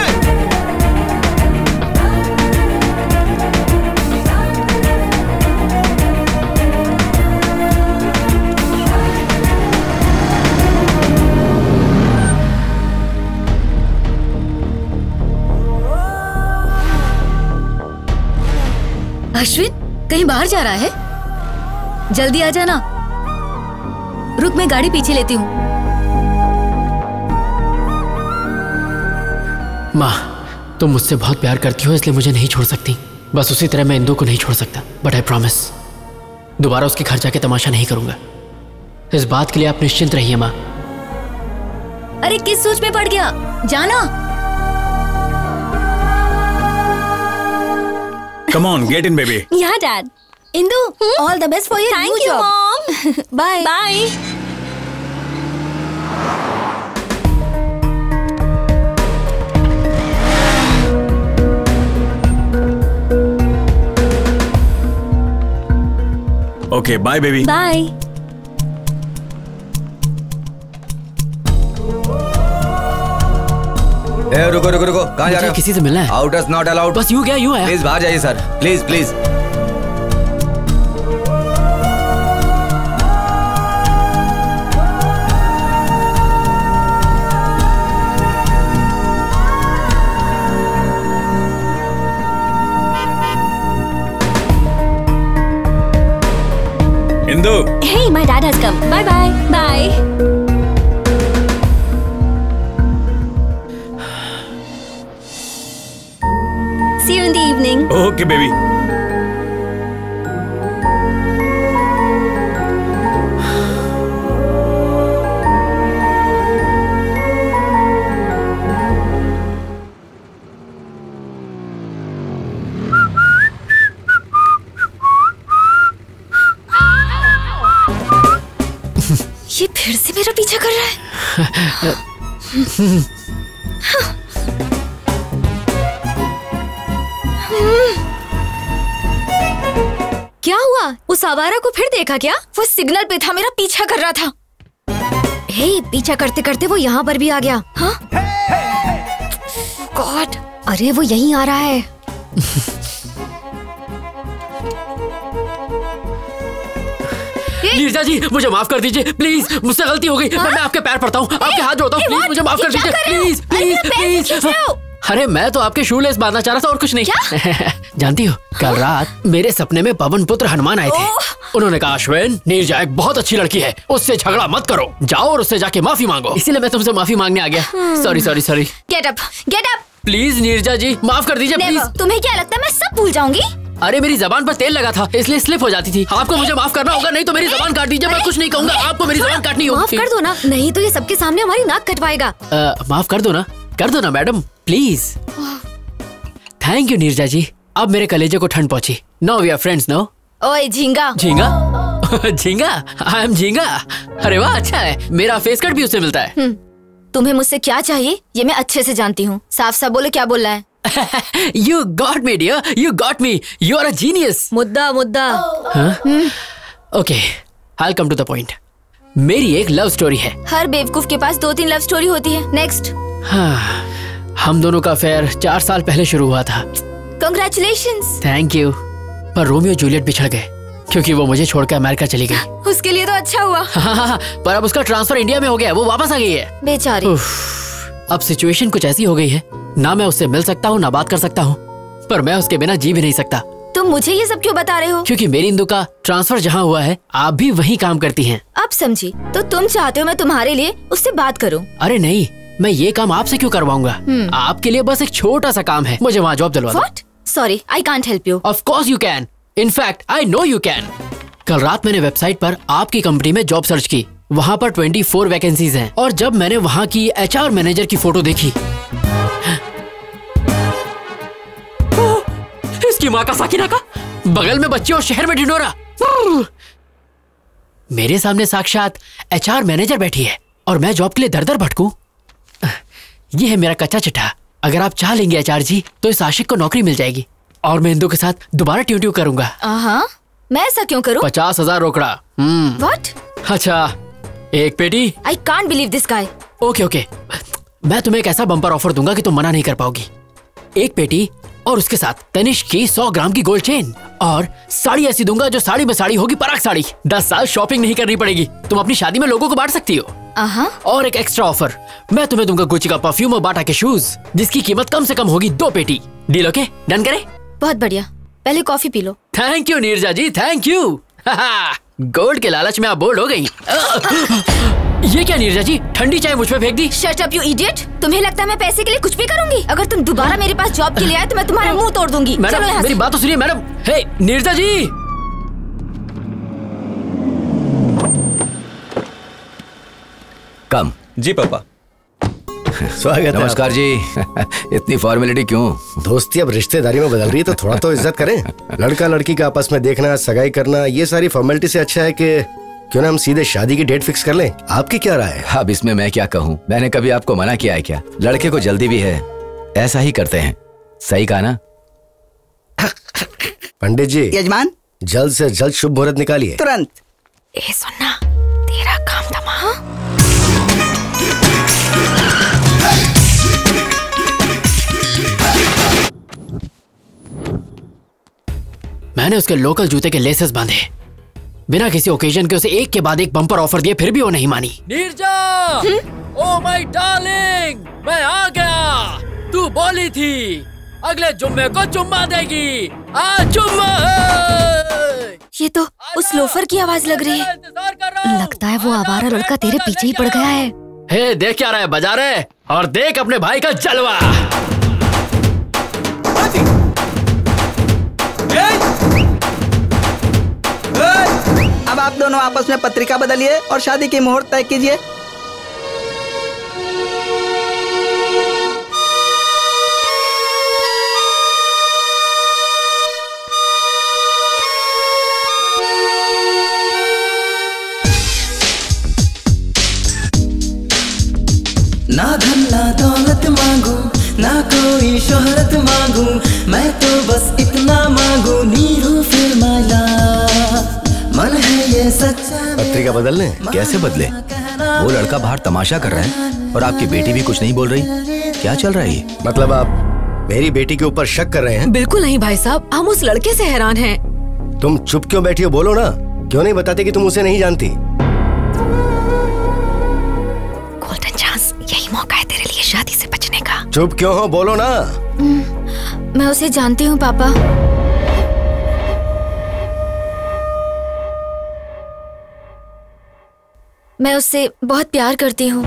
अश्विन कहीं बाहर जा रहा है? जल्दी आ जाना। रुक, मैं गाड़ी पीछे लेती हूँ। माँ, तुम मुझसे बहुत प्यार करती हो इसलिए मुझे नहीं छोड़ सकती। बस उसी तरह मैं इंदू को नहीं छोड़ सकता। बट आई प्रॉमिस, दोबारा उसके घर जाके तमाशा नहीं करूंगा। इस बात के लिए आप निश्चिंत रहिए माँ। अरे किस सोच में पड़ गया? जाना। Come on, get in, baby. Yeah, Dad. Indu, all the best for your new job. Thank you, Mom. Bye. Bye. Okay, bye, baby. Bye. रुको। कहाँ जा रहे हो? किसी से मिलना है। Outers not allowed. बस यू क्या? यू है। प्लीज बाहर जाइए sir, please. Indu. Hey, my dad has come. Bye. See you in the evening. Okay, baby. ये फिर से मेरा पीछा कर रहा है। क्या हुआ? उस आवारा को फिर देखा क्या? वो सिग्नल पे था, मेरा पीछा कर रहा था। हे, पीछा करते करते वो यहाँ पर भी आ गया। हाँ? गॉड, अरे वो यहीं आ रहा है। नीरजा जी, मुझे माफ कर दीजिए प्लीज, मुझसे गलती हो गई। मैं आपके पैर पड़ता हूँ, आपके हाथ जोड़ता हूँ, प्लीज मुझे माफ कर दीजिए, प्लीज। अरे मैं तो आपके शू लेस बांधना चाह रहा था और कुछ नहीं। क्या? जानती हो, कल रात मेरे सपने में पवन पुत्र हनुमान आए थे। उन्होंने कहा अश्विन, नीरजा एक बहुत अच्छी लड़की है, उससे झगड़ा मत करो, जाओ और उससे जाके माफी मांगो। इसीलिए मैं तुमसे माफी मांगने आ गया। Sorry sorry sorry. Get up, get up. Please Neerja ji माफ कर दीजिए प्लीज। तुम्हें क्या लगता है मैं सब भूल जाऊंगी? अरे मेरी जबान पर तेल लगा था इसलिए स्लिप हो जाती थी। आपको मुझे माफ करना होगा, नहीं तो मेरी जबान काट दीजिए। मैं कुछ नहीं कहूँगा, आपको मेरी जबान काटनी होगी। माफ कर दो ना, नहीं तो ये सबके सामने हमारी नाक कटवाएगा। माफ कर दो ना madam please. Thank you Neerja ji, अब मेरे कलेजे को ठंड पहुंची। Now we are friends no. ओए झींगा। झींगा? झींगा? आई एम झींगा। अरे वाह, अच्छा है, मेरा फेस कट भी उससे मिलता है। तुम्हें मुझसे क्या चाहिए ये मैं अच्छे से जानती हूँ। साफ साफ बोलो क्या बोलना है। You got me dear, you got me. You are a genius. मुद्दा। Okay, I'll come to the point. मेरी एक लव स्टोरी है। हर बेवकूफ के पास 2-3 लव स्टोरी होती है। नेक्स्ट। हाँ, हम दोनों का अफेयर 4 साल पहले शुरू हुआ था। Congratulations. Thank you. पर रोमियो जूलियट बिछड़ गए क्योंकि वो मुझे छोड़कर अमेरिका चली गई। उसके लिए तो अच्छा हुआ। हाँ, पर अब उसका ट्रांसफर इंडिया में हो गया, वो वापस आ गई है। बेचारी। अब सिचुएशन कुछ ऐसी हो गई है, ना मैं उससे मिल सकता हूँ ना बात कर सकता हूँ, पर मैं उसके बिना जी भी नहीं सकता। तुम मुझे ये सब क्यों बता रहे हो? क्योंकि मेरी इंदु का ट्रांसफर जहाँ हुआ है आप भी वहीं काम करती हैं। अब समझी। तो तुम चाहते हो मैं तुम्हारे लिए उससे बात करूं? अरे नहीं, मैं ये काम आपसे क्यों करवाऊंगा? आपके लिए बस एक छोटा सा काम है, मुझे वहाँ जॉब दिलवा दो। What? Sorry, I can't help you. Of course you can. In fact, I know you can. कल रात मैंने वेबसाइट पर आपकी कंपनी में जॉब सर्च की, वहाँ पर 24 वैकेंसीज हैं, और जब मैंने वहाँ की HR मैनेजर की फोटो देखी, इसकी माँ का साकिना का बगल में बच्चे और शहर में ढिंढोरा। मेरे सामने साक्षात HR मैनेजर बैठी है और मैं जॉब के लिए दर-दर भटकूं। ये है मेरा कच्चा चिट्ठा। अगर आप चाह लेंगे HR जी तो इस आशिक को नौकरी मिल जाएगी और मैं इंदु के साथ दोबारा ट्यूट्यू करूंगा। मैं ऐसा क्यों करूं? 50,000 रोकड़ा। What? अच्छा, एक पेटी। I can't believe this guy. Okay, मैं तुम्हें एक ऐसा बम्पर ऑफर दूंगा कि तुम मना नहीं कर पाओगी। एक पेटी और उसके साथ तनिष्क की 100 ग्राम की गोल्ड चेन, और साड़ी ऐसी दूंगा जो साड़ी में साड़ी होगी, पराग साड़ी। 10 साल शॉपिंग नहीं करनी पड़ेगी, तुम अपनी शादी में लोगों को बांट सकती हो। और एक एक्स्ट्रा ऑफर, मैं तुम्हें दूंगा गुच्ची का परफ्यूम और बाटा के शूज जिसकी कीमत कम से कम होगी 2 पेटी। Deal okay? डन करें? बहुत बढ़िया, पहले कॉफी पी लो। Thank you Neerja ji, thank you. Gold के लालच में आप बोल्ड हो गई। ये क्या नीरजा जी, ठंडी चाय मुझ पे फेंक दी? Shut up you idiot. तुम्हें लगता है मैं पैसे के लिए कुछ भी करूंगी? अगर तुम दोबारा मेरे पास जॉब के लिए आए तो मैं तुम्हारा मुंह तोड़ दूंगी। मैडम, चलो यहाँ मेरी से। बात तो सुनिए मैडम। हे नीरजा जी। कम। जी पापा। स्वागत है। नमस्कार जी। इतनी फॉर्मेलिटी क्यों? दोस्ती अब रिश्तेदारी में बदल रही है तो थोड़ा तो इज्जत करें। लड़का लड़की का आपस में देखना, सगाई करना, ये सारी फॉर्मेलिटी से अच्छा है कि क्यों ना हम सीधे शादी की डेट फिक्स कर लें। आपकी क्या राय है? अब इसमें मैं क्या कहूँ, मैंने कभी आपको मना किया है क्या? लड़के को जल्दी भी है, ऐसा ही करते हैं। सही कहा ना? पंडित जी। यजमान, जल्द से जल्द शुभ मुहूर्त निकालिए। तुरंत। ए सुनना, तेरा काम तमाम। मैंने उसके लोकल जूते के लेसेस बांधे, बिना किसी ओकेजन के उसे एक के बाद एक बम्पर ऑफर दिए, फिर भी वो नहीं मानी। नीरजा, ओ माय डार्लिंग, मैं आ गया। तू बोली थी अगले जुम्मे को चुम्मा देगी, आज चुम्मा है। ये तो उस लोफर की आवाज लग रही है। लगता है वो आवारा लड़का तेरे पीछे ही पड़ गया है। हे देख क्या रहा है, बजा रहे, और देख अपने भाई का जलवा। अब आप दोनों आपस में पत्रिका बदलिए और शादी की मुहूर्त तय कीजिए। ना धन ना दौलत मांगू, ना कोई शोहरत मांगू, मैं तो बस इतना मांगू, नीरू फिर माला मन है ये सच्चा। पत्रिका बदलने? कैसे बदले? वो लड़का बाहर तमाशा कर रहा है और आपकी बेटी भी कुछ नहीं बोल रही। क्या चल रहा है ये? मतलब आप मेरी बेटी के ऊपर शक कर रहे हैं? बिल्कुल नहीं भाई साहब, हम उस लड़के से हैरान हैं। तुम चुप क्यों बैठी हो? बोलो ना, क्यों नहीं बताते कि तुम उसे नहीं जानती? गोल्डन चांस, यही मौका है तेरे लिए शादी से बचने देने का। चुप क्यों हो, बोलो ना। मैं उसे जानती हूँ पापा। मैं उससे बहुत प्यार करती हूँ।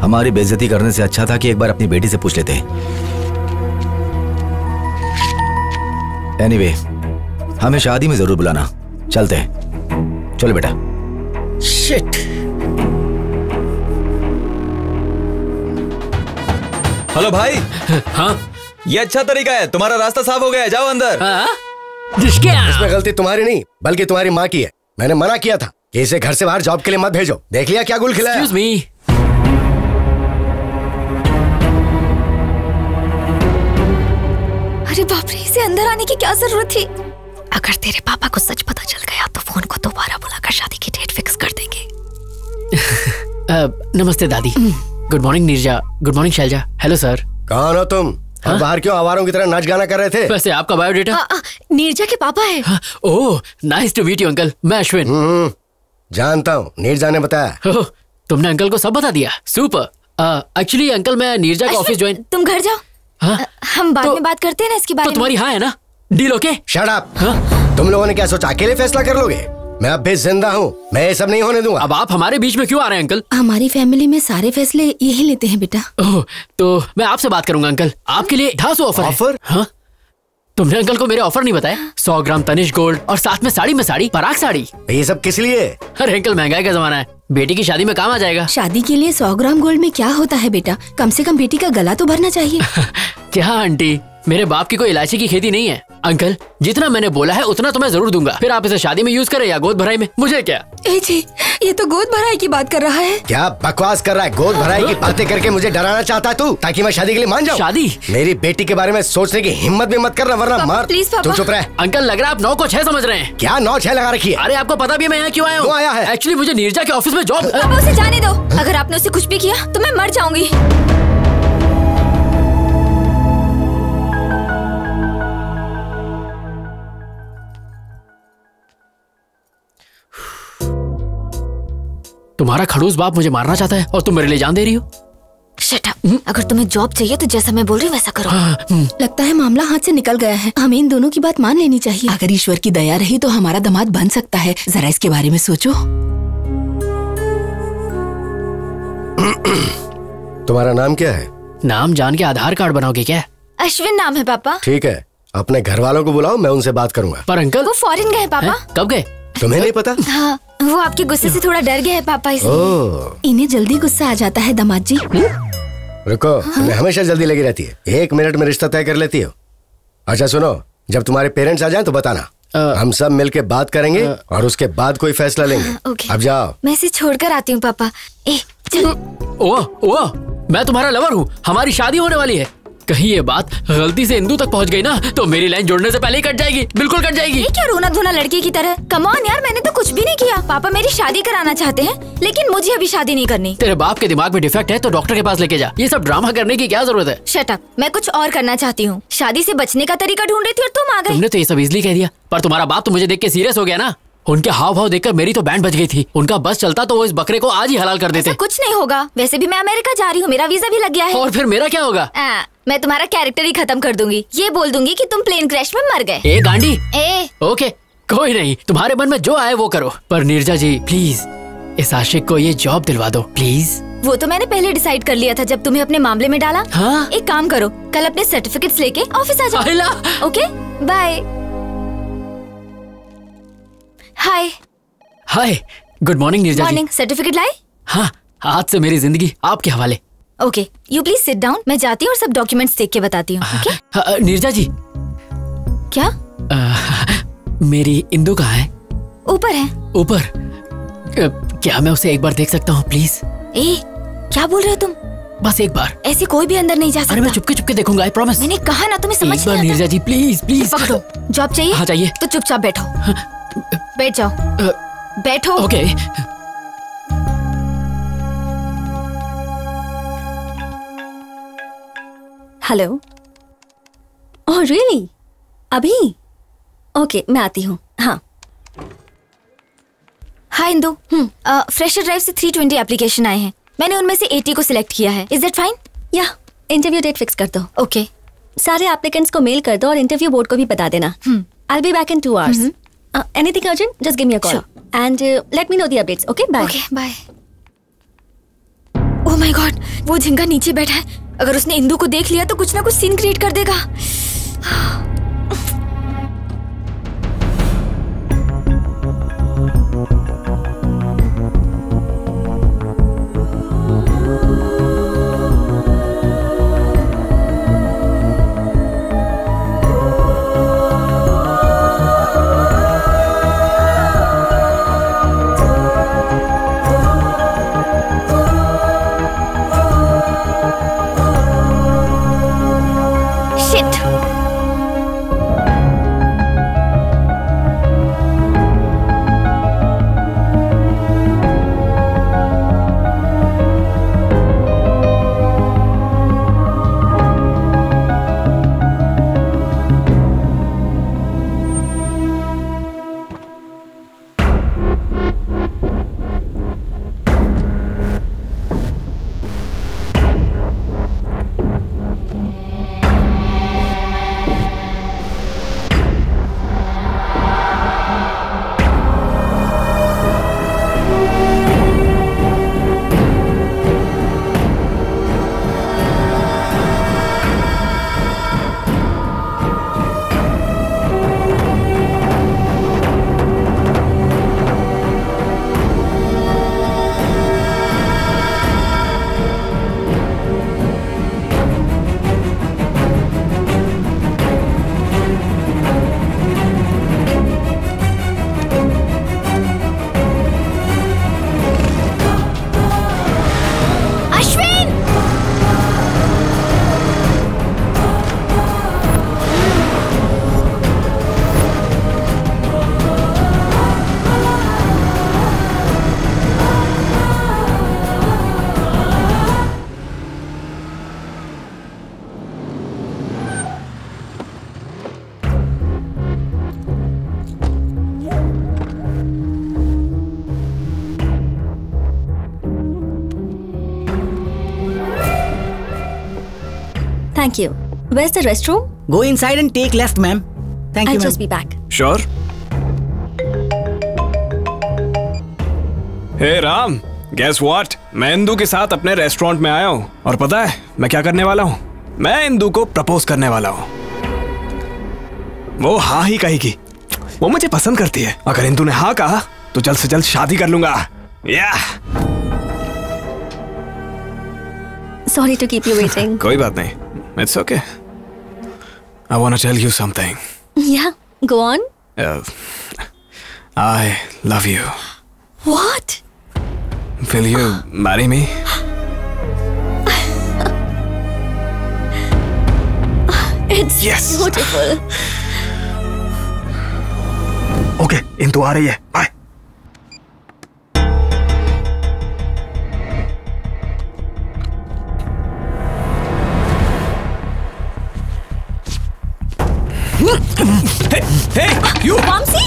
हमारी बेइज्जती करने से अच्छा था कि एक बार अपनी बेटी से पूछ लेते। एनीवे, हमें शादी में जरूर बुलाना। चलते हैं, चलो बेटा। शिट। हेलो भाई। हाँ, ये अच्छा तरीका है, तुम्हारा रास्ता साफ हो गया है, जाओ अंदर। इसमें गलती तुम्हारी नहीं बल्कि तुम्हारी माँ की है। मैंने मना किया था कि इसे घर से बाहर जॉब के लिए मत भेजो। देख लिया क्या गुल खिलाया। Excuse me। अरे बाप रे, इसे अंदर आने की क्या जरूरत थी? अगर तेरे पापा को सच पता चल गया तो फोन को दोबारा बुलाकर शादी की डेट फिक्स कर देंगे। नमस्ते दादी। Good morning Neerja. Good morning Shailaja. Hello sir. कौन हो तुम? और बाहर क्यों आवारों की तरह नाच गाना कर रहे थे? वैसे आपका बायोडेटा? नीरजा के पापा है। Oh, nice to meet you uncle. मैं अश्विन। जानता हूँ, नीरजा ने बताया। ओह, तुमने अंकल को सब बता दिया। सुपर। एक्चुअली अंकल, मैं नीरजा का ऑफिस ज्वाइन। तुम घर जाओ। हम बाद में बात करते हैं ना इसके बारे में। तो तुम्हारी हाँ है ना? Deal okay? Shut up. तुम लोगों ने क्या सोचा अकेले फैसला कर लोगे? मैं अब भी जिंदा हूँ, मैं ये सब नहीं होने दूंगा। अब आप हमारे बीच में क्यों आ रहे हैं अंकल? हमारी फैमिली में सारे फैसले यही लेते हैं बेटा। ओह, तो मैं आपसे बात करूंगा अंकल। आपके लिए 250 ऑफर। हाँ, तुमने अंकल को मेरे ऑफर नहीं बताया? 100 ग्राम तनिष्क गोल्ड और साथ में साड़ी में साड़ी, पराग साड़ी। ये सब किस लिए? अरे अंकल, महंगाई का जमाना है, बेटी की शादी में काम आ जाएगा। शादी के लिए 100 ग्राम गोल्ड में क्या होता है बेटा? कम से कम बेटी का गला तो भरना चाहिए। क्या आंटी, मेरे बाप की कोई इलायची की खेती नहीं है। अंकल, जितना मैंने बोला है उतना तो मैं जरूर दूंगा। फिर आप इसे शादी में यूज करें या गोद भराई में, मुझे क्या। जी, ये तो गोद भराई की बात कर रहा है। क्या बकवास कर रहा है? गोद भराई की बातें करके मुझे डराना चाहता है तू, ताकि मैं शादी के लिए मान जाऊं? शादी? मेरी बेटी के बारे में सोचने की हिम्मत भी मत करना, वरना मार। प्लीज तू चुप रह। अंकल, लग रहा है आप 9 को 6 समझ रहे हैं। क्या 9 6 लगा रखी है? अरे आपको पता भी है मैं यहाँ क्यों आया हूँ? आया है? एक्चुअली मुझे नीरजा के ऑफिस में जॉब। पापा, उसे जाने दो। अगर आपने उसे कुछ भी किया तो मैं मर जाऊंगी। तुम्हारा खड़ूस बाप मुझे मारना चाहता है और तुम मेरे लिए जान दे रही हो। Shut up. अगर तुम्हें जॉब चाहिए तो जैसा मैं बोल रही हूँ वैसा करो। लगता है मामला हाथ से निकल गया है। हमें इन दोनों की बात मान लेनी चाहिए। अगर ईश्वर की दया रही तो हमारा दामाद बन सकता है। जरा इसके बारे में सोचो। तुम्हारा नाम क्या है? नाम जान के आधार कार्ड बनाओगे क्या? अश्विन नाम है पापा। ठीक है, अपने घर वालों को बुलाओ, मैं उनसे बात करूंगा। पर अंकल, वो फॉरेन गए पापा। कब गए? तुम्हें नहीं पता? हाँ, वो आपके गुस्से से थोड़ा डर गए हैं पापा, इसलिए। इन्हें जल्दी गुस्सा आ जाता है दामाद जी। रुको, तुम्हें हमेशा जल्दी लगी रहती है। 1 मिनट में रिश्ता तय कर लेती हो। अच्छा सुनो, जब तुम्हारे पेरेंट्स आ जाएं तो बताना। हम सब मिलके बात करेंगे और उसके बाद कोई फैसला लेंगे। अब जाओ। मैं इसे छोड़कर आती हूँ पापा। चलो। ओह, मैं तुम्हारा लवर हूँ, हमारी शादी होने वाली है। कहीं ये बात गलती से इंदू तक पहुंच गई ना तो मेरी लाइन जोड़ने से पहले ही कट जाएगी, बिल्कुल कट जाएगी। ये क्या रोना धोना लड़के की तरह? कम ऑन यार, मैंने तो कुछ भी नहीं किया। पापा मेरी शादी कराना चाहते हैं, लेकिन मुझे अभी शादी नहीं करनी। तेरे बाप के दिमाग में डिफेक्ट है तो डॉक्टर के पास लेके जा। ये सब ड्रामा करने की क्या जरूरत है? Shut up. मैं कुछ और करना चाहती हूँ। शादी से बचने का तरीका ढूंढ रही थी और तुम आ गए। तुमने तो ये सब इजली कह दिया, पर तुम्हारा बाप तो मुझे देख के सीरियस हो गया ना। उनके हाव भाव देखकर मेरी तो बैंड बज गई थी। उनका बस चलता तो वो इस बकरे को आज ही हलाल कर देते। कुछ नहीं होगा, वैसे भी मैं अमेरिका जा रही हूँ, मेरा वीजा भी लग गया है। और फिर मेरा क्या होगा? मैं तुम्हारा कैरेक्टर ही खत्म कर दूंगी। ये बोल दूंगी कि तुम प्लेन क्रैश में मर गए। ए गांडी। ओके, कोई नहीं, तुम्हारे मन में जो आए वो करो। पर नीरजा जी प्लीज, इस आशिक को ये जॉब दिलवा दो प्लीज। वो तो मैंने पहले डिसाइड कर लिया था जब तुम्हें अपने मामले में डाला। हाँ? एक काम करो, कल अपने सर्टिफिकेट्स लेके ऑफिस आ जाओ। Okay, bye. Hi. Hi, good morning Neerja ji. Morning. Certificate लाए? हाँ, आज से मेरी जिंदगी आपके हवाले। Okay, you please sit down. मैं जाती हूँ और सब डॉक्यूमेंट्स देख के बताती हूँ। नीरजा जी। क्या? मेरी इंदू कहाँ है? ऊपर है। ऊपर? क्या मैं उसे एक बार देख सकता हूँ प्लीज? क्या बोल रहे हो तुम? बस एक बार। ऐसे कोई भी अंदर नहीं जा सकता। अरे मैं चुपके चुपके देखूंगा, आई प्रॉमिस। मैंने कहा ना, तुम्हें समझ नहीं आता। नीरजा जी प्लीज प्लीज। पकड़ो। जॉब चाहिए? हाँ चाहिए। तो चुपचाप बैठो। बैठ जाओ। बैठो। ओके। हेलो। Oh really? अभी? ओके, मैं आती हूँ। हाँ हाय इंदु, फ्रेशर ड्राइव से 320 एप्लीकेशन आए हैं। मैंने उनमें से 80 को सिलेक्ट किया है। Is that fine? या इंटरव्यू डेट फिक्स कर दो। ओके। सारे एप्लीकेंट्स को मेल कर दो और इंटरव्यू बोर्ड को भी बता देना। I'll be back in 2 hours. Anything urgent? Just give me a call. Sure. And let me know the updates. Okay? Bye. Okay, bye. Oh my God, वो झिंगा नीचे बैठा है। अगर उसने इंदु को देख लिया तो कुछ ना कुछ सीन क्रिएट कर देगा। Thank you. Where's the restroom? Go inside and take left, ma'am. Thank you, I'll ma'am. just be back. Sure. Hey Ram, guess what? मैं इंदु के साथ अपने रेस्टोरेंट में आया हूँ और पता है मैं क्या करने वाला हूँ? मैं इंदु को प्रपोज करने वाला हूँ। वो हाँ ही कहेगी। वो मुझे पसंद करती है। अगर इंदु ने हाँ कहा तो जल्द से जल्द शादी कर लूंगा। Sorry to keep you waiting. कोई बात नहीं। It's okay. I want to tell you something. Yeah, go on. I love you. What? Will you marry me? It's beautiful. Okay, Indu आ रही है। Bye. Hey, you! Vamsi?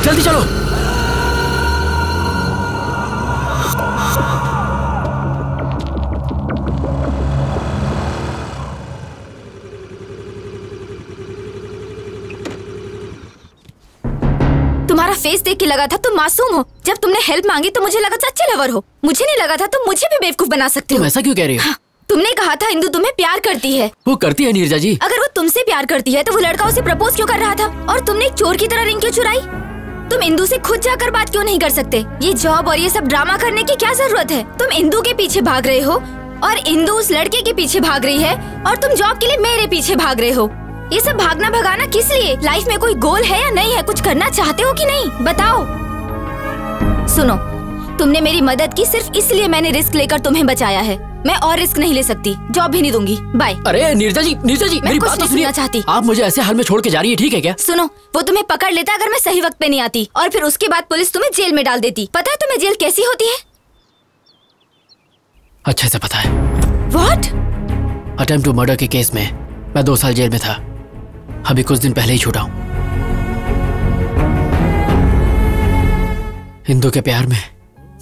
जल्दी चलो। तुम्हारा face देख के लगा था तुम मासूम हो। जब तुमने हेल्प मांगी तो मुझे लगा था अच्छे लवर हो। मुझे नहीं लगा था तुम मुझे भी बेवकूफ बना सकते हो। तुम ऐसा क्यों कह रही हो? हाँ, तुमने कहा था इंदु तुम्हें प्यार करती है। वो करती है नीरजा जी। अगर वो तुमसे प्यार करती है तो वो लड़का उसे प्रपोज क्यों कर रहा था? और तुमने एक चोर की तरह रिंग क्यों चुराई? तुम इंदु से खुद जाकर बात क्यों नहीं कर सकते? ये जॉब और ये सब ड्रामा करने की क्या जरूरत है? तुम इंदु के पीछे भाग रहे हो और इंदु उस लड़के के पीछे भाग रही है और तुम जॉब के लिए मेरे पीछे भाग रहे हो। ये सब भागना भगाना किस लिए? लाइफ में कोई गोल है या नहीं है? कुछ करना चाहते हो कि नहीं? बताओ। सुनो, तुमने मेरी मदद की सिर्फ इसलिए मैंने रिस्क लेकर तुम्हें बचाया है। मैं और रिस्क नहीं ले सकती। जॉब भी नहीं दूंगी। बाय। अरे नीरजा जी मेरी बात तो सुनिए। चाहती आप मुझे ऐसे हाल में छोड़ के जा रही है, ठीक है क्या? सुनो, वो तुम्हें पकड़ लेता अगर मैं सही वक्त पे नहीं आती, और फिर उसके बाद पुलिस तुम्हें जेल में डाल देती। पता है तुम्हें जेल कैसी होती है? अच्छे से पता है। What? अटेम्प्ट टू मर्डर के केस में मैं 2 साल जेल में था। अभी कुछ दिन पहले ही छूटा हूं। हिंदू के प्यार में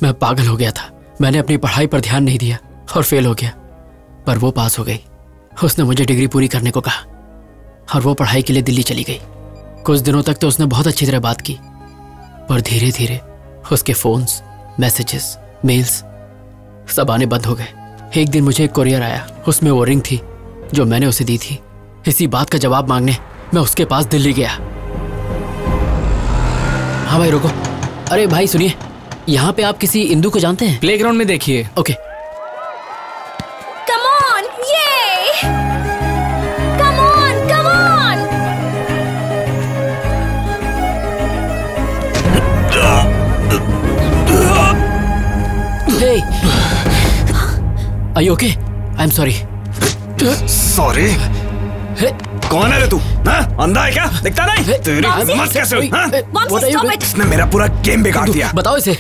मैं पागल हो गया था। मैंने अपनी पढ़ाई पर ध्यान नहीं दिया और फेल हो गया। पर वो पास हो गई। उसने मुझे डिग्री पूरी करने को कहा और वो पढ़ाई के लिए दिल्ली चली गई। कुछ दिनों तक तो उसने बहुत अच्छी तरह बात की, पर धीरे धीरे उसके फोन्स, मैसेजेस, मेल्स सब आने बंद हो गए। एक दिन मुझे एक कोरियर आया। उसमें वो रिंग थी जो मैंने उसे दी थी। इसी बात का जवाब मांगने मैं उसके पास दिल्ली गया। हाँ भाई रुको। अरे भाई सुनिए, यहाँ पे आप किसी इंदु को जानते हैं? प्लेग्राउंड में देखिए। Okay. Come on, yay! Come on, come on! Hey, are you okay? I'm sorry. Sorry? कौन है रे तू? अंधा है क्या? दिखता नहीं? तेरी हिम्मत कैसे हुई? इसने मेरा पूरा गेम बिगाड़ दिया। बताओ इसे।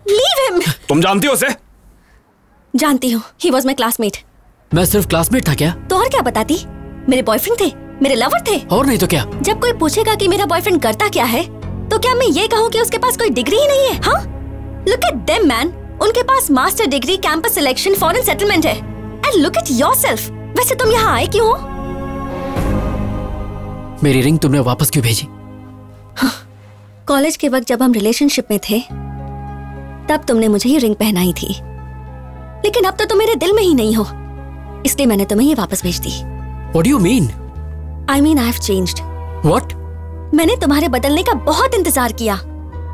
Leave him! तुम जानती हो उसे? जानती हूँ। He was my classmate. मैं सिर्फ क्लासमेट था क्या? तो और क्या बताती? मेरे बॉयफ्रेंड थे, मेरे लवर थे। और नहीं तो क्या? जब कोई पूछेगा कि मेरा बॉयफ्रेंड करता क्या है, तो क्या मैं ये कहूँ कि उसके पास कोई डिग्री ही नहीं है? हाँ? Look at them, man. उनके पास master degree, campus selection, foreign settlement है। And look at yourself. वैसे तुम यहाँ आए क्यों हो? मेरी रिंग तुमने वापस क्यों भेजी? कॉलेज के वक्त जब हम रिलेशनशिप में थे, तब तुमने मुझे ये रिंग पहनाई थी। लेकिन अब तो तुम मेरे दिल में ही नहीं हो, इसलिए मैंने तुम्हें ये वापस भेज दी। What do you mean? I mean I've changed. What? मैंने तुम्हारे बदलने का बहुत इंतजार किया,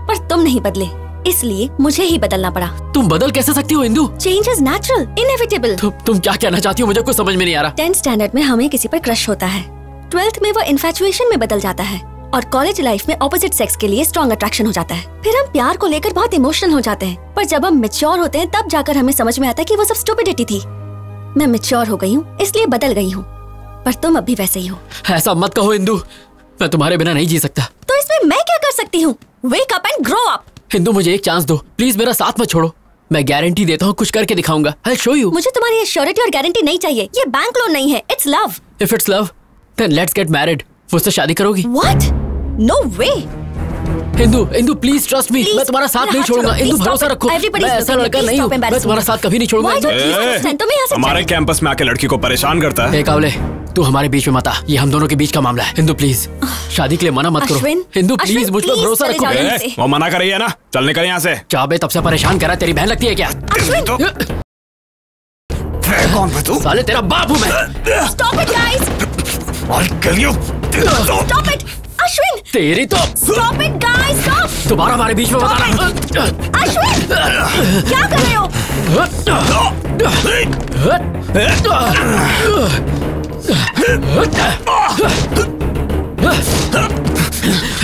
पर तुम नहीं बदले, इसलिए मुझे ही बदलना पड़ा। तुम बदल कैसे सकती हो Indu? Change is natural, inevitable. तुम क्या कहना चाहती हो? मुझे कुछ समझ में नहीं आ रहा। 10th स्टैंडर्ड में हमें किसी पर क्रश होता है, 12th में वो इन्फैचुएशन में बदल जाता है, और कॉलेज लाइफ में ऑपोजिट सेक्स के लिए स्ट्रॉन्ग अट्रैक्शन हो जाता है। फिर हम प्यार को लेकर बहुत इमोशनल हो जाते हैं, पर जब हम मैच्योर होते हैं तब जाकर हमें समझ में आता है कि वो सब स्टुपिडिटी थी। मैं मैच्योर हो गई हूँ, इसलिए बदल गई हूँ, पर तुम अब भी वैसे ही हो। ऐसा मत कहो इंदु, मैं तुम्हारे बिना नहीं जी सकता। तो इसमें मैं क्या कर सकती हूँ? Wake up and grow up. Hindu मुझे एक चांस दो प्लीज, मेरा साथ मत छोड़ो। मैं गारंटी देता हूँ कुछ करके दिखाऊंगा। I'll show you. मुझे तुम्हारी श्योरिटी और गारंटी नहीं चाहिए। ये बैंक लोन नहीं है, it's love. If it's love, then let's get married. मुझसे शादी करोगी? What? No way. Indu please trust me, मैं तुम्हारा साथ नहीं छोड़ूंगा। इंदु भरोसा रखो, मैं ऐसा लड़का नहीं हूँ, मैं तुम्हारा साथ कभी नहीं छोड़ूंगा। हमारे कैंपस में आके लड़की को परेशान करता है। कावले, तू हमारे बीच में मत आ, ये हम दोनों के बीच का मामला है। इंदु प्लीज शादी के लिए मना मत करो। इंदु प्लीज मुझ पर भरोसा रखो। वो मना कर रही है ना, चल निकल यहाँ से। चाबे तब से परेशान करा, तेरी बहन लगती है क्या? कौन है तू? साले तेरा बाप हूँ मैं। Stop it, guys. Stop it. Ashwin! तेरी तो Stop it, guys! Stop! दोबारा हमारे बीच में बताना। अश्विन! क्या कर रहे हो?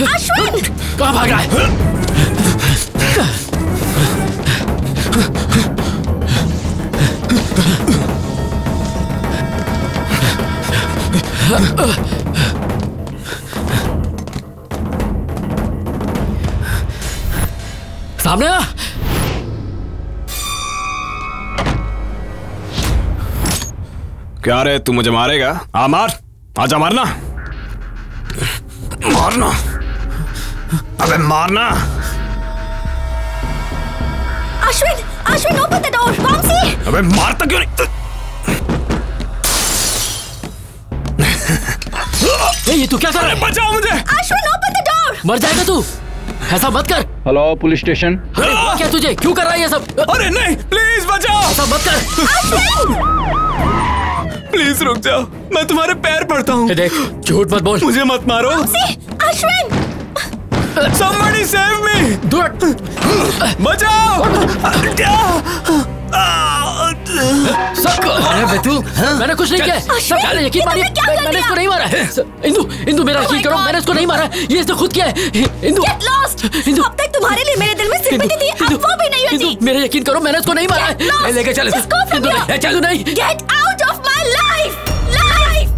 अश्विन! कहाँ भाग रहा है? सामने आ। क्या रे, तू मुझे मारेगा? आ मार, आजा मारना, मारना, अबे मारना। Ashwin, Ashwin open the door, Vamsi. अबे मारता क्यों नहीं? ये तू क्या कर रहा है? बचाओ मुझे। Ashwin open the door. मर जाएगा तू, ऐसा मत कर। Hello police station. अरे क्या तुझे क्यों कर रहा है ये सब? अरे नहीं, प्लीज बचाओ। ऐसा मत कर। प्लीज रुक जाओ, मैं तुम्हारे पैर पड़ता हूँ। देख, झूठ मत बोल। मुझे मत मारो। Ashwin, somebody save me। बचाओ। अरे बेतू, मैंने कुछ नहीं किया। सब पहले यकीन मानिए, मैंने इसको नहीं मारा है। इंदु मेरा यकीन करो, मैंने इसको नहीं मारा, ये इसने खुद किया है। Indu, Get lost। अब तक तुम्हारे लिए मेरे दिल में सिंपैथी थी, अब वो भी नहीं बची। मेरा यकीन करो, मैंने इसको नहीं मारा है। लेके चल, चल नहीं। Get out of my life, life।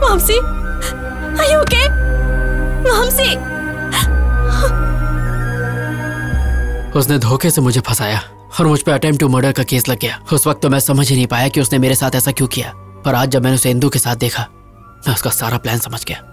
मामसी, are you okay? मामसी। उसने धोखे से मुझे फंसाया और मुझ पे अटेम्प्ट टू मर्डर का केस लग गया। उस वक्त तो मैं समझ ही नहीं पाया कि उसने मेरे साथ ऐसा क्यों किया, पर आज जब मैंने उसे इंदु के साथ देखा, मैं उसका सारा प्लान समझ गया।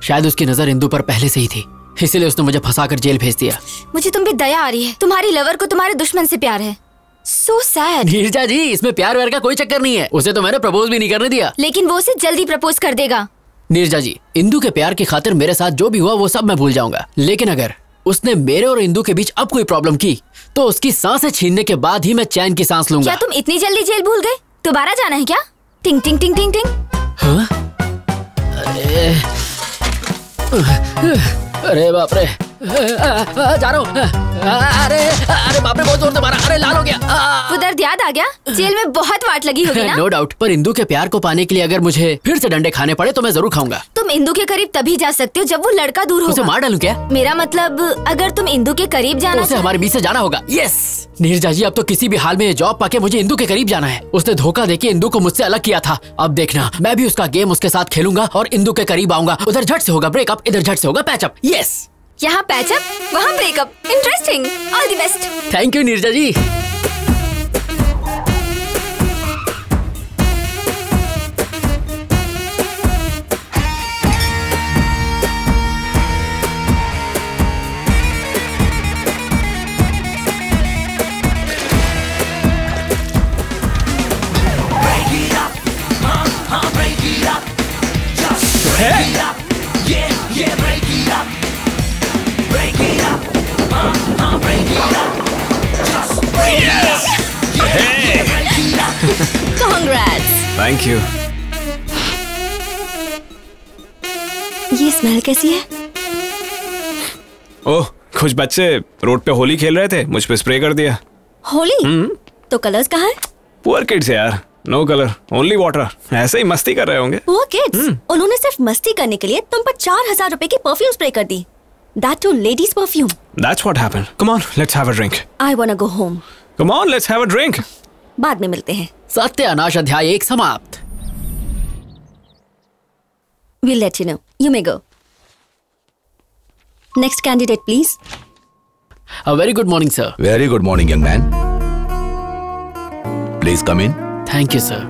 शायद उसकी नजर इंदु पर पहले से ही थी, इसीलिए उसने मुझे फंसाकर जेल भेज दिया। मुझे तुम पे दया आ रही है, तुम्हारी लवर को तुम्हारे दुश्मन से प्यार है। So sad। नीरजा जी, इसमें प्यार व्यार का कोई चक्कर नहीं है। उसे तो मैंने प्रपोज भी नहीं करने दिया। लेकिन वो उसे जल्दी प्रपोज कर देगा। नीरजा जी, इंदु के प्यार की खातिर मेरे साथ जो भी हुआ वो सब मैं भूल जाऊंगा, लेकिन अगर उसने मेरे और इंदु के बीच अब कोई प्रॉब्लम की तो उसकी सांसें छीनने के बाद ही मैं चैन की सांस लूंगा। क्या तुम इतनी जल्दी जेल भूल गए? दोबारा जाना है क्या? टिंग टिंग टिंग टिंग टिंग। हाँ? अरे बाप रे, जा रहा हूँ। अरे बाप रे, बहुत जोर से मारा। अरे लाल हो गया। वो दर्द याद आ गया? जेल में बहुत वाट लगी होगी ना? नो डाउट, पर इंदु के प्यार को पाने के लिए अगर मुझे फिर से डंडे खाने पड़े तो मैं जरूर खाऊंगा। तुम इंदु के करीब तभी जा सकते हो जब वो लड़का दूर होगा। उसे मार डालूं क्या? मेरा मतलब अगर तुम इंदु के करीब जाना, उसे हमारे बीच से जाना होगा। यस नीरजा जी, अब तो किसी भी हाल में ये जॉब पाके मुझे इंदु के करीब जाना है। उसने धोखा देके इंदु को मुझसे अलग किया था। अब देखना, मैं भी उसका गेम उसके साथ खेलूंगा और इंदु के करीब आऊंगा। उधर झट से होगा ब्रेकअप, इधर झट से होगा पैचअप। यस, यहाँ पैचअप, वहाँ breakup. Interesting. All the best. Thank you Neerja ji. Congrats। Thank you. ये स्मेल कैसी है? ओह, कुछ बच्चे रोड पे होली खेल रहे थे, मुझ पे स्प्रे कर दिया। होली? तो कलर्स कहाँ हैं? पुअर किड्स यार, नो कलर, ओनली वाटर। ऐसे ही मस्ती कर रहे होंगे। Poor kids? उन्होंने सिर्फ मस्ती करने के लिए तुम पर 4000 रुपए की परफ्यूम स्प्रे कर दी। That too, ladies perfume. That's what happened. Come on, let's have a drink. I wanna go home. Come on, let's have a drink. बाद में मिलते हैं। सत्यानाश अध्याय 1 समाप्त। We'll let you know. You may go. Next candidate, please. A very good morning, sir. Very good morning, young man. Please come in. Thank you, sir.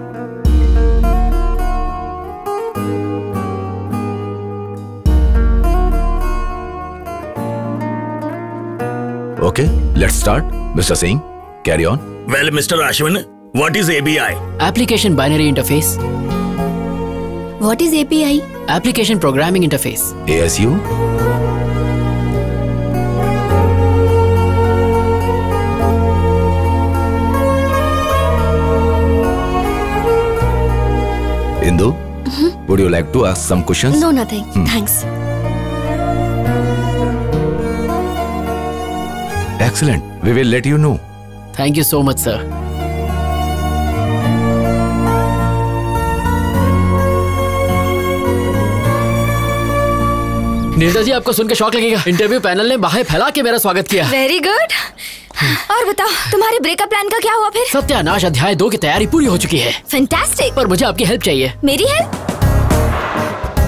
Okay, let's start. Mr. Singh, carry on. Well, Mr. Ashwin, what is ABI? Application Binary Interface. What is API? Application Programming Interface. ASU. Indu, would you like to ask some questions? No, nothing. Thanks. Excellent. We will let you know. Thank you so much, sir. Neerja जी, आपको सुन के शौक लगेगा। Interview panel ने बाहें फैला के मेरा स्वागत किया। Very good. और बताओ, तुम्हारे ब्रेकअप प्लान का क्या हुआ फिर? सत्यानाश अध्याय 2 की तैयारी पूरी हो चुकी है। फैंटास्टिक। पर मुझे आपकी हेल्प चाहिए। मेरी हेल्प?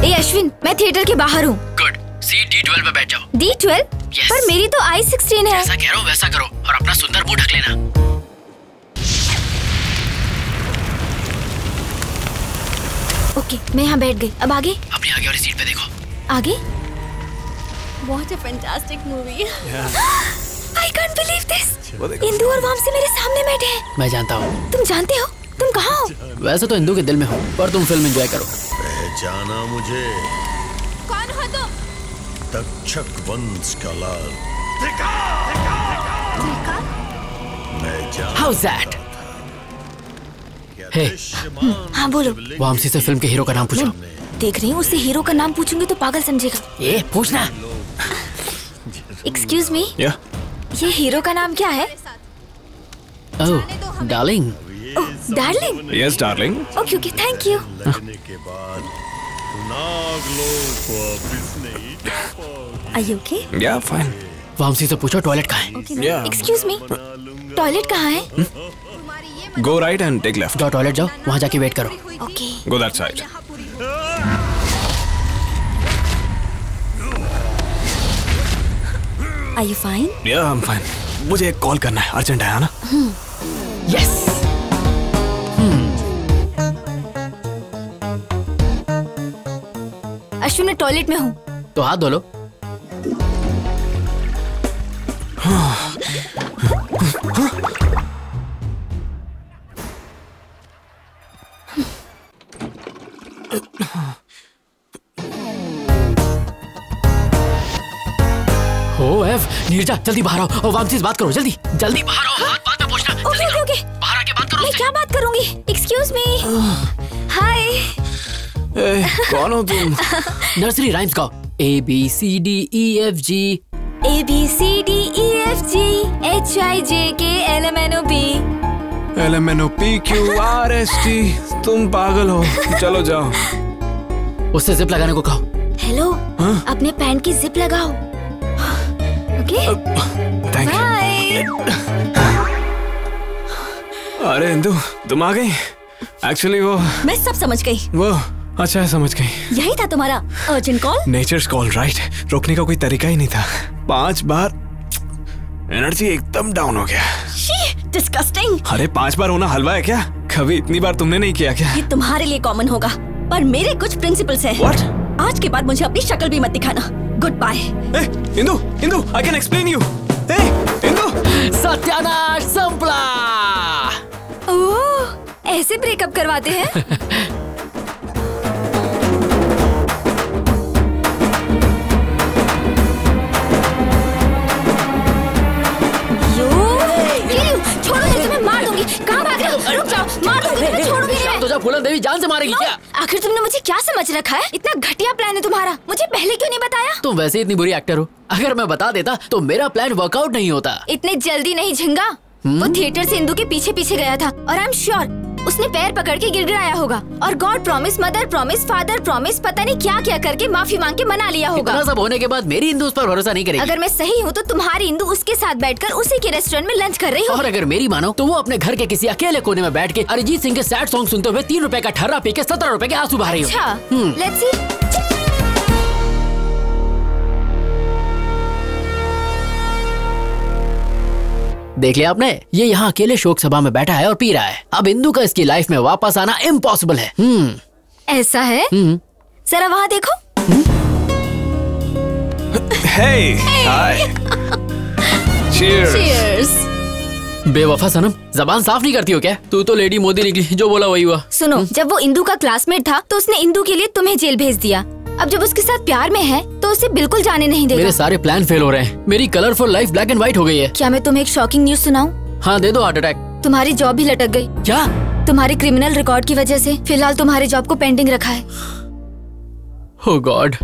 ए अश्विन, मैं थिएटर के बाहर हूँ। गुड। सीट D12 पे बैठ जाओ। D12? पर मेरी तो I16 है। जैसा कह रहा हूँ वैसा करो और अपना सुंदर मुंह ढक लेना। ओके, मैं यहाँ बैठ गई। अब आगे? अपनी आगे वाली सीट पे देखो। आगे? What a fantastic movie! I can't believe this! Indu और वामसी मेरे सामने बैठे हैं। मैं जानता हूँ। तुम जानते हो? तुम कहाँ हो? वैसे तो इंदु के दिल में हो, पर तुम फिल्म एंजॉय करो। पहचाना मुझे? कौन हो तुम? तक्षक वंश का लाल। How's that? Hey. हाँ बोलो। वामसी से फिल्म के हीरो का नाम पूछो। देख रही हूँ, उससे हीरो का नाम पूछूंगी तो पागल समझेगा। ये पूछना। Excuse me? Yeah. ये हीरो का नाम क्या है? Oh, darling. Oh, darling. Yes, darling. Okay, okay, thank you. Are you okay? Yeah, fine. Vamsi से पूछो टॉयलेट कहाँ है? Okay, no. Excuse me. Toilet कहाँ है? Go right and take left. जाओ टॉयलेट जाओ, वहाँ जाके वेट करो। Okay. Go that side. Are you fine? Yeah, I'm fine. मुझे एक कॉल करना है, अर्जेंट है ना? Yes. अश्विन मैं टॉयलेट में हूँ। तो हाथ धो लो। नीरजा जल्दी बाहर आओ और वामसी से बात करो। जल्दी जल्दी बाहर आओ, बात में पूछना। ओके ओके ओके, बाहर आके बात करो। मैं क्या बात करूंगी? Excuse me. हाय। कौन हो तुम? नर्सरी राइम्स गाओ। ABCDEFG ABCDEFG HIJKLMNOP LMNOPQRST। तुम पागल हो, चलो जाओ। उससे जिप लगाने को कहो। हेलो, अपने पैंट की जिप लगाओ। Okay, bye. अरे इंदु, तुम आ गई? एक्चुअली वो मैं सब समझ गई। वो अच्छा है, समझ गई। यही था तुम्हारा urgent call? Nature's call, right. रोकने का कोई तरीका ही नहीं था। 5 बार एनर्जी एकदम डाउन हो गया। डिस्गस्टिंग। अरे 5 बार होना हलवा है क्या? कभी इतनी बार तुमने नहीं किया क्या? ये तुम्हारे लिए कॉमन होगा, पर मेरे कुछ प्रिंसिपल्स हैं। What? आज के बाद मुझे अपनी शक्ल भी मत दिखाना। Goodbye. Indu, Indu, I can explain you. Indu, सत्यानाश संपला। ओह, ऐसे ब्रेकअप करवाते हैं? फूलन देवी जान से मारेगी क्या? आखिर तुमने मुझे क्या समझ रखा है? इतना घटिया प्लान है तुम्हारा, मुझे पहले क्यों नहीं बताया? तुम वैसे इतनी बुरी एक्टर हो, अगर मैं बता देता तो मेरा प्लान वर्कआउट नहीं होता। इतने जल्दी नहीं झिंगा। वो थिएटर से इंदु के पीछे पीछे गया था और आई एम श्योर उसने पैर पकड़ के गिड़गिड़ाया होगा और God promise, mother promise, father promise, पता नहीं क्या क्या करके माफी मांग के मना लिया होगा। इतना सब होने के बाद मेरी इंदु उस पर भरोसा नहीं करेगी। अगर मैं सही हूँ तो तुम्हारी इंदु उसके साथ बैठकर उसी के रेस्टोरेंट में लंच कर रही हो। और अगर मेरी मानो तो वो अपने घर के किसी अकेले कोने में बैठ के अरिजीत सिंह के सैड सॉन्ग सुनते हुए 3 रुपए का ठर्रा पी के 17 रुपए के आंसू बहा रही हो। अच्छा, लेट्स सी। देख लिया आपने, ये यहाँ अकेले शोक सभा में बैठा है और पी रहा है। अब इंदु का इसकी लाइफ में वापस आना इम्पॉसिबल है। ऐसा है? जरा वहाँ देखो। Hey, hi. Cheers. Cheers. बेवफा सनम, जबान साफ नहीं करती हो क्या? तू तो लेडी मोदी निकली, जो बोला वही हुआ। सुनो, जब वो इंदु का क्लासमेट था तो उसने इंदु के लिए तुम्हें जेल भेज दिया। अब जब उसके साथ प्यार में है तो उसे बिल्कुल जाने नहीं देगा। मेरे सारे प्लान फेल हो रहे हैं। मेरी colourful life black and white हो गई है। क्या मैं तुम्हें एक शॉकिंग न्यूज सुनाऊं? हाँ दे दो। Heart attack. तुम्हारी जॉब भी लटक गई। क्या? तुम्हारे क्रिमिनल रिकॉर्ड की वजह से फिलहाल तुम्हारे जॉब को पेंडिंग रखा है। ओह गॉड,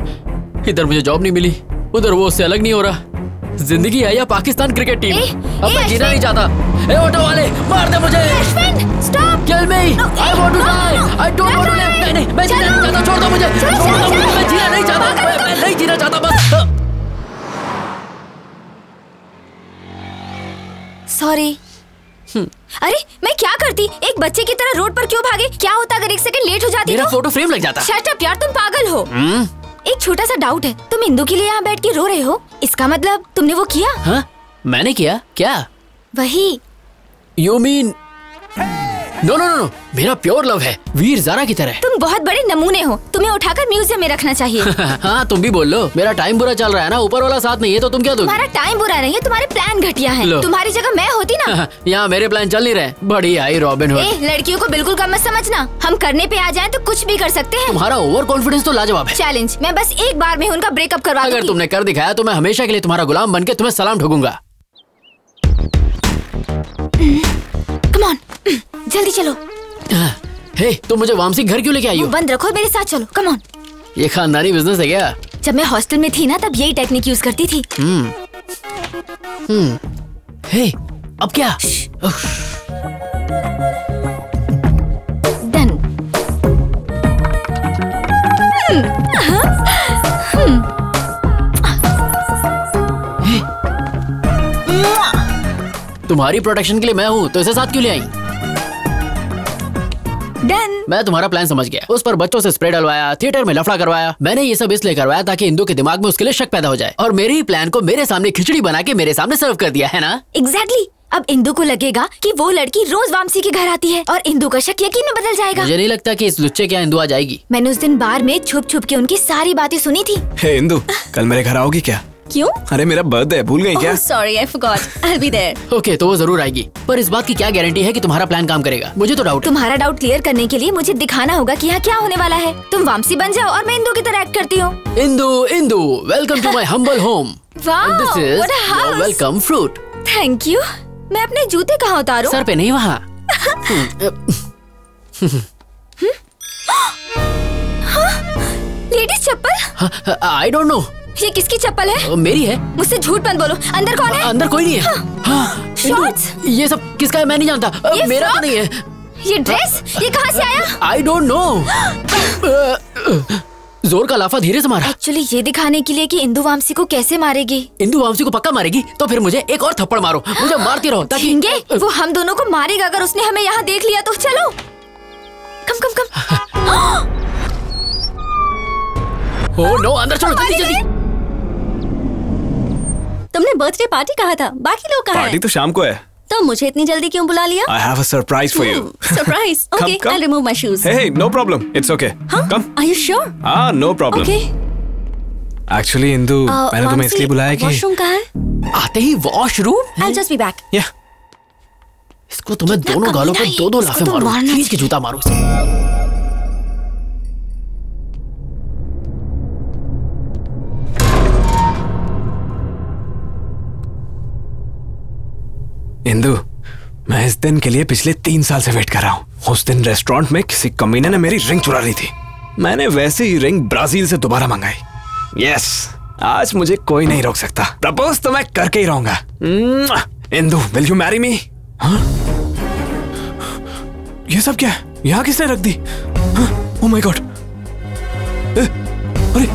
इधर मुझे जॉब नहीं मिली, उधर वो उससे अलग नहीं हो रहा। जिंदगी है या पाकिस्तान क्रिकेट टीम? अब मैं जीना नहीं चाहता। ए ऑटो वाले, मार दे मुझे। Stop. Kill me. I want to die. I don't want to live. नहीं, मैं जीना नहीं चाहता। छोड़ दो मुझे। छोड़ दो मुझे। मैं जीना नहीं चाहता। मैं नहीं जीना चाहता बस। सॉरी। अरे मैं क्या करती? एक बच्चे की तरह रोड पर क्यों भागे? क्या होता अगर 1 सेकंड लेट हो जाती? मेरा फोटो फ्रेम लग जाता। शट अप यार, तुम पागल हो। एक छोटा सा डाउट है, तुम इंदु के लिए यहाँ बैठ के रो रहे हो, इसका मतलब तुमने वो किया? हाँ, मैंने किया क्या? वही। You mean? No no no, मेरा प्योर लव है, वीर ज़ारा की तरह। तुम बहुत बड़े नमूने हो, तुम्हें उठाकर म्यूजियम में रखना चाहिए। हाँ तुम भी बोल लो, मेरा टाइम बुरा चल रहा है ना, ऊपर वाला साथ नहीं है तो तुम क्या दोगे? तुम्हारा टाइम बुरा नहीं है, तुम्हारे प्लान घटिया हैं। तुम्हारी जगह मैं होती ना। यहाँ मेरे प्लान चल नहीं रहे। बड़ी आई रॉबिन हुड। लड़कियों को बिल्कुल कम मत समझना, हम करने पे आ जाएं तो कुछ भी कर सकते हैं। तुम्हारा ओवर कॉन्फिडेंस तो लाजवाब है। चैलेंज, मैं बस एक बार में उनका ब्रेकअप करवा दूंगी। अगर तुमने कर दिखाया तो मैं हमेशा के लिए तुम्हारा गुलाम बनके तुम्हें सलाम ठोकूंगा। कम ऑन, जल्दी चलो। हे, तुम मुझे वामसी घर क्यों लेके आई हो? बंद रखो, मेरे साथ चलो, कम ऑन। ये खानदानी बिजनेस है क्या? जब मैं हॉस्टल में थी ना तब यही टेक्निक यूज करती थी। हे, अब क्या? डन। तुम्हारी प्रोटेक्शन के लिए मैं हूँ तो इसे साथ क्यों ले आई? डन। मैं तुम्हारा प्लान समझ गया। उस पर बच्चों से स्प्रे डलवाया, थिएटर में लफड़ा करवाया। मैंने ये सब इसलिए करवाया ताकि इंदु के दिमाग में उसके लिए शक पैदा हो जाए, और मेरे ही प्लान को मेरे सामने खिचड़ी बना के मेरे सामने सर्व कर दिया है ना? एग्जैक्टली। अब इंदु को लगेगा कि वो लड़की रोज वामसी के घर आती है और इंदु का शक यकीन में बदल जाएगा। मुझे नहीं लगता कि इस लुच्चे के यहाँ इंदु आ जाएगी। मैंने उस दिन बार में छुप छुप के उनकी सारी बातें सुनी थी। हे इंदु, कल मेरे घर आओगी क्या? क्यों? अरे मेरा बर्थडे है, भूल गई क्या? Sorry, I forgot. I will be there. Okay, तो वो जरूर आएगी, पर इस बात की क्या गारंटी है कि तुम्हारा प्लान काम करेगा? मुझे तो डाउट है। तुम्हारा डाउट क्लियर करने के लिए मुझे दिखाना होगा कि यहाँ क्या होने वाला है। तुम वामसी बन जाओ और मैं इंदु की तरह एक्ट करती हूँ। Indu, welcome to my humble home. Wow, this is what a house. Welcome fruit. Thank you. मैं अपने जूते कहाँ उतारूं? सर पे नहीं, वहाँ। लेडीज चप्पल? I don't know. ये किसकी चप्पल है? मेरी है। मुझसे झूठ मत बोलो। अंदर कौन है? अंदर कोई नहीं है। शॉर्ट्स? ये सब किसका है मैं नहीं जानता। मेरा तो नहीं है। ये ड्रेस ये कहाँ से आया? आई डोंट नो। जोर का लाफा धीरे से मारा। एक्चुअली ये दिखाने के लिए कि इंदु वामसी को कैसे मारेगी। इंदु वामसी को पक्का मारेगी तो फिर मुझे एक और थप्पड़ मारो, मुझे मारती रहो ताकि वो हम दोनों को मारेगा अगर उसने हमें यहाँ देख लिया तो। चलो कम कम कम। ओह नो, अंदर चलो जल्दी जल्दी। तुमने बर्थडे पार्टी कहा था, बाकी लोग कहाँ हैं? पार्टी तो शाम को है। तो मुझे इतनी जल्दी क्यों बुला लिया? I have a surprise for you. Surprise? Okay, I'll remove my shoes. Hey, no problem. It's okay. Come. Are you sure? No problem. Okay. Actually, Indu, मैंने तुम्हें इसलिए बुलाया कि वॉशरूम कहाँ है? आते ही washroom? I'll just be back. Yeah. इसको तुम्हें दोनों गालों पे दो लाफे मारो, खींच के जूता मारो इसे। इंदु, मैं इस दिन के लिए पिछले 3 साल से वेट कर रहा हूँ। उस दिन रेस्टोरेंट में किसी कमीने ने मेरी रिंग चुरा ली थी। मैंने वैसे ही रिंग ब्राजील से दोबारा मंगाई। यस, आज मुझे कोई नहीं रोक सकता। प्रपोज तो मैं करके ही रहूंगा। Indu, will you marry me? ये सब क्या है? यहाँ किसने रख दी? Oh my God! अरे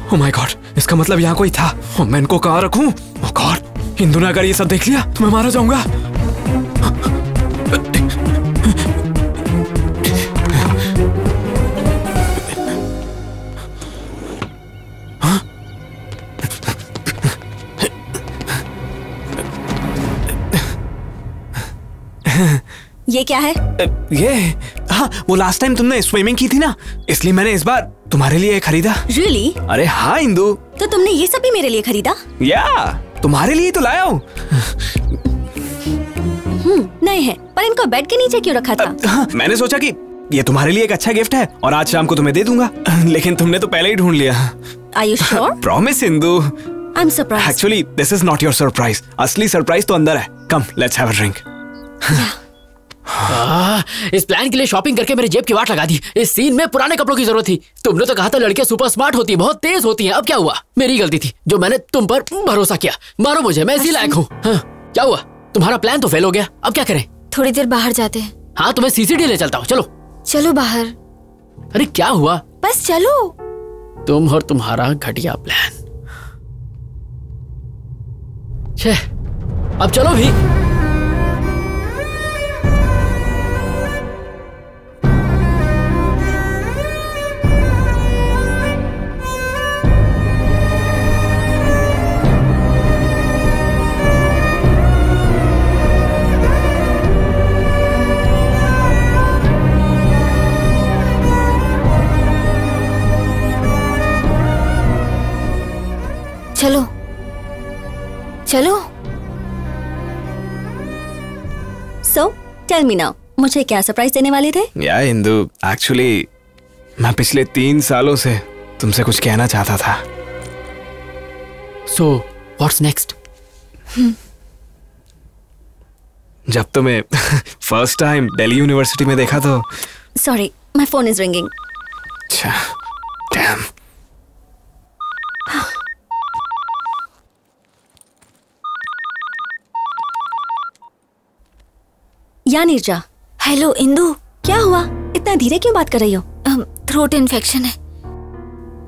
ओह माय गॉड! इसका मतलब यहाँ कोई था। मैं इनको कहाँ रखूं? ओह गॉड! इंदु ने अगर ये सब देख लिया तो मैं मारा जाऊंगा। ये क्या है? ये हाँ, वो लास्ट टाइम तुमने स्विमिंग की थी ना, इसलिए मैंने इस बार तुम्हारे लिए खरीदा। Really? अरे हाँ इंदु। तो तुमने ये सब भी मेरे लिए खरीदा? या, तुम्हारे लिए तो लाया हूँ। नहीं है, पर इनको बेड के नीचे क्यों रखा था? हाँ, मैंने सोचा कि ये तुम्हारे लिए एक अच्छा गिफ्ट है और आज शाम को तुम्हें दे दूंगा, लेकिन तुमने तो पहले ही ढूंढ लिया। Are you sure? Promise Indu. I'm surprised. Actually, this is not your surprise. असली सरप्राइज तो अंदर है। Come, let's have a drink. इस प्लान के लिए शॉपिंग करके मेरे जेब की वाट लगा दी। इस सीन में पुराने कपड़ों की जरूरत थी। तुमने तो कहा था लड़कियां सुपर स्मार्ट होती हैं, बहुत तेज होती हैं। अब क्या हुआ? मेरी गलती थी जो मैंने तुम पर भरोसा किया। मारो मुझे, मैं इसी लायक हूँ। हाँ, क्या हुआ? तुम्हारा प्लान तो फेल हो गया। अब क्या करें? थोड़ी देर बाहर जाते हैं। हाँ, तुम्हें सीसीडी ले चलता हूँ। चलो चलो बाहर। अरे क्या हुआ? बस चलो। तुम और तुम्हारा घटिया प्लान। छे, अब चलो भी। चलो। So, tell me now, मुझे क्या सरप्राइज देने वाले थे? या इंदु, एक्चुअली मैं पिछले 3 सालों से तुमसे कुछ कहना चाहता था। So, what's next? जब तुम्हें फर्स्ट टाइम दिल्ली यूनिवर्सिटी में देखा तो। Sorry, my phone is ringing. अच्छा, damn. या नीरजा। हेलो इंदु। क्या हुआ? इतना धीरे क्यों बात कर रही हो? थ्रोट इन्फेक्शन है,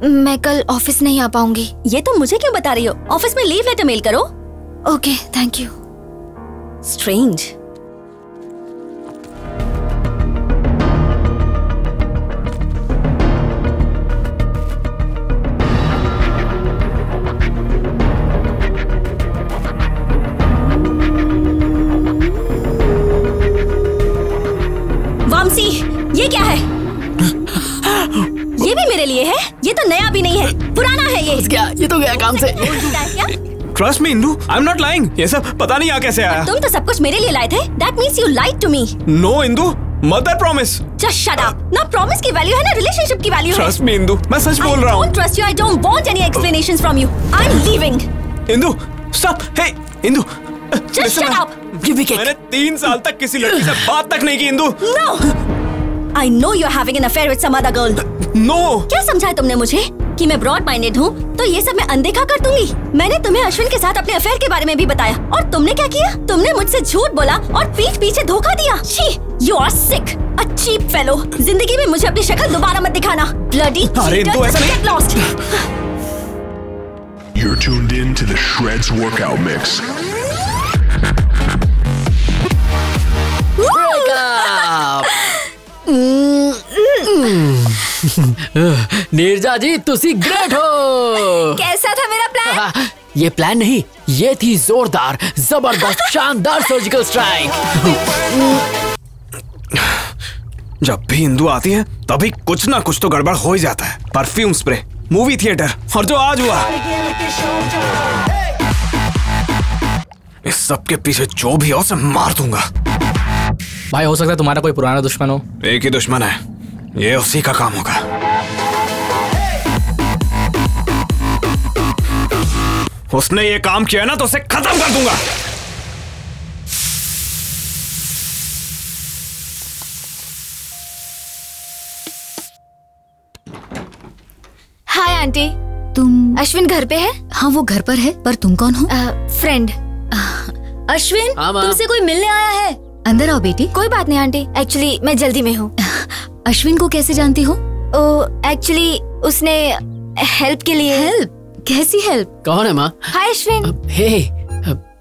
मैं कल ऑफिस नहीं आ पाऊंगी। ये तो मुझे क्यों बता रही हो? ऑफिस में लीव लेटर मेल करो। Okay, thank you. Strange. Vamsi, ये क्या है? ये भी मेरे लिए है? ये तो नया भी नहीं है, पुराना है ये। क्या? ये तो गया काम से। Trust me, Indu, I'm not lying. ये सब पता नहीं यहाँ कैसे आया। तुम तो सब कुछ मेरे लिए लाए थे। That means you lied to me. No, Indu, mother promise. Just shut up. ना promise की वैल्यू है ना रिलेशनशिप की वैल्यू है। Trust me, इंदु, मैं सच बोल रहा हूँ। I don't trust you. I don't want any explanations from you. I'm leaving. Indu, stop. Hey, Indu. Just shut up. मैंने 3 साल तक किसी लड़की से बात तक नहीं की, Indu. No. I know you're having an affair with some other girl. No. क्या समझा तुमने मुझे कि मैं ब्रॉड माइंडेड हूँ तो ये सब मैं अनदेखा कर दूंगी? मैंने तुम्हें अश्विन के साथ अपने अफेयर के बारे में भी बताया और तुमने क्या किया? तुमने मुझसे झूठ बोला और पीठ पीछे धोखा दिया। छी, you are sick, a cheap fellow. जिंदगी में मुझे अपनी शक्ल दोबारा मत दिखाना। Bloody cheater, just get lost. You're tuned in to the Shreds workout mix. Neerja जी, तुसी ग्रेट हो। कैसा था मेरा प्लान? ये प्लान नहीं, ये थी जोरदार, जबरदस्त, शानदार सर्जिकल स्ट्राइक। जब भी इंदु आती है तभी कुछ ना कुछ तो गड़बड़ हो ही जाता है। परफ्यूम स्प्रे, मूवी थिएटर और जो आज हुआ, इस सब के पीछे जो भी हो उसे मार दूंगा। भाई, हो सकता है तुम्हारा कोई पुराना दुश्मन हो। एक ही दुश्मन है, ये उसी का काम होगा। उसने ये काम किया ना तो उसे खत्म कर दूंगा। Hi aunty. तुम? अश्विन घर पे है? हाँ, वो घर पर है, पर तुम कौन हो? फ्रेंड। अश्विन, तुमसे कोई मिलने आया है। अंदर आओ बेटी। कोई बात नहीं आंटी, एक्चुअली मैं जल्दी में हूँ। अश्विन को कैसे जानती हो? एक्चुअली उसने हेल्प के लिए। हेल्प? कैसी हेल्प? कौन है माँ? हाय अश्विन। हे,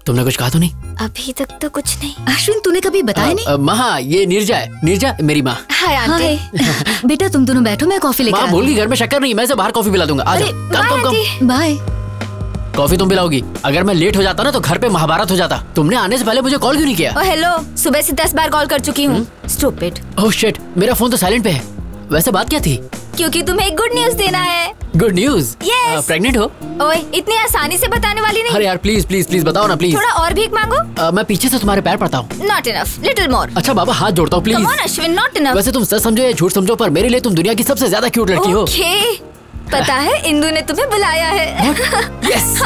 तुमने कुछ कहा तो नहीं? अभी तक तो कुछ नहीं। अश्विन, तूने कभी बताया नहीं? माँ, ये नीरजा है। नीरजा मेरी माँ। Hi aunty. बेटा तुम दोनों बैठो, मैं कॉफी लेकर। माँ भूल गई, घर में शक्कर नहीं, मैं इसे बाहर कॉफी पिला दूंगा। आ जाओ। कम। बाय। कॉफी तुम पिलाओगी? अगर मैं लेट हो जाता ना तो घर पे महाभारत हो जाता। तुमने आने से पहले मुझे कॉल क्यों नहीं किया? हेलो, सुबह से 10 बार कॉल कर चुकी हूँ। स्टूपिड। ओह शिट, मेरा फोन तो साइलेंट पे है। वैसे बात क्या थी? क्योंकि तुम्हें एक गुड न्यूज देना है। Good news? यस। प्रेग्नेंट हो? ओए, इतनी आसानी से बताने वाली नहीं। अरे यार प्लीज प्लीज प्लीज बताओ ना प्लीज। थोड़ा और भीख मांगो। मैं पीछे से तुम्हारे पैर पड़ता हूँ। Not enough, little more. अच्छा बाबा, हाथ जोड़ता हूँ please. Come on Ashwin, not enough. वैसे तुम सच समझो या झूठ समझो, पर मेरे लिए तुम दुनिया की सबसे ज्यादा क्यूट लड़की हो। ओके, पता है इंदु ने तुम्हें बुलाया है। Yes.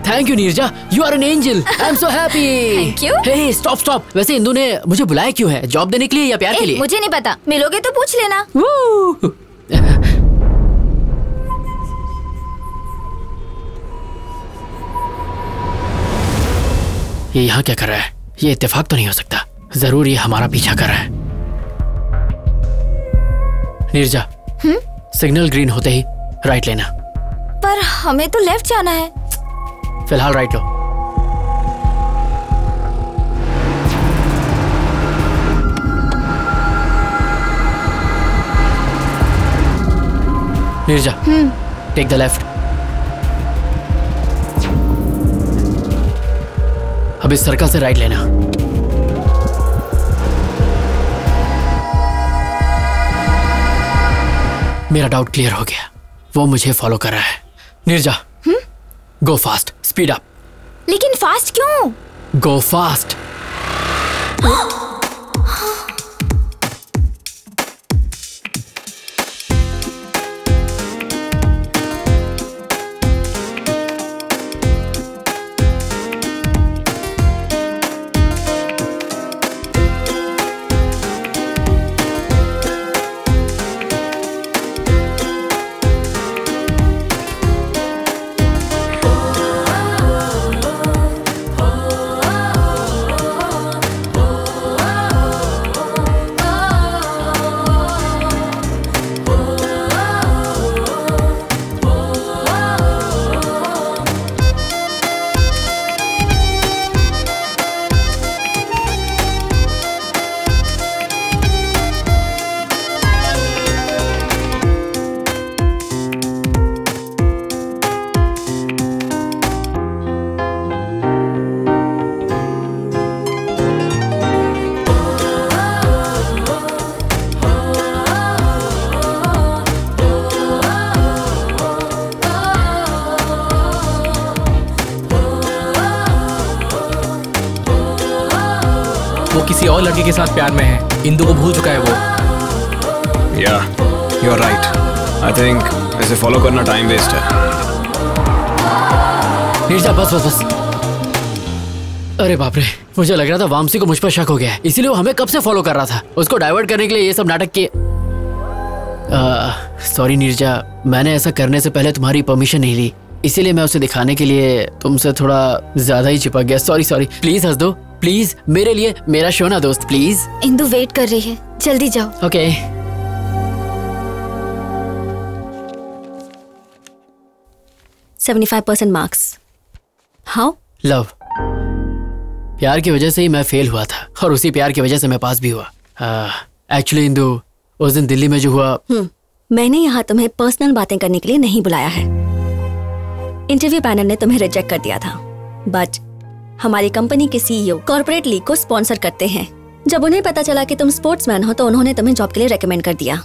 Thank you Neerja, you are an angel. I am so happy. Thank you. Hey stop stop. वैसे इंदु ने मुझे बुलाया क्यों है? जॉब देने के लिए या प्यार के लिए? मुझे नहीं पता, मिलोगे तो पूछ लेना। ये यहाँ क्या कर रहा है? ये इत्तेफाक तो नहीं हो सकता। जरूर ये हमारा पीछा कर रहा है। नीरजा, सिग्नल ग्रीन होते ही राइट लेना। पर हमें तो लेफ्ट जाना है। फिलहाल राइट लो। Neerja, take the left. अब इस सर्कल से राइट लेना। मेरा डाउट क्लियर हो गया, वो मुझे फॉलो कर रहा है। नीरजा, गो फास्ट, स्पीड अप। लेकिन फास्ट क्यों? गो फास्ट। किसी और लड़के के साथ प्यार में है। इंदु को भूल चुका है वो। या you are right. I think ऐसे फॉलो करना टाइम वेस्ट है। नीरजा बस बस बस। अरे बाप रे, मुझे लग रहा था वामसी को मुझ पर शक हो गया है, इसीलिए वो हमें कब से फॉलो कर रहा था। उसको डाइवर्ट करने के लिए ये सब नाटक किए। सॉरी नीरजा, मैंने ऐसा करने से पहले तुम्हारी परमिशन नहीं ली, इसीलिए मैं उसे दिखाने के लिए तुमसे थोड़ा ज्यादा ही चिपक गया। Sorry sorry. प्लीज हंस दो प्लीज, मेरे लिए, मेरा शो ना दोस्त प्लीज। इंदु वेट कर रही है, जल्दी जाओ। ओके। 75% मार्क्स। हाउ? लव। प्यार की वजह से ही मैं फेल हुआ था और उसी प्यार की वजह से मैं पास भी हुआ। एक्चुअली इंदु, उस दिन दिल्ली में जो हुआ। मैंने यहाँ तुम्हें पर्सनल बातें करने के लिए नहीं बुलाया है। इंटरव्यू पैनल ने तुम्हें रिजेक्ट कर दिया था, बट हमारी कंपनी के सीईओ कॉर्पोरेट लीग को स्पॉन्सर करते हैं। जब उन्हें पता चला कि तुम स्पोर्ट्समैन हो तो उन्होंने तुम्हें जॉब के लिए रेकमेंड कर दिया।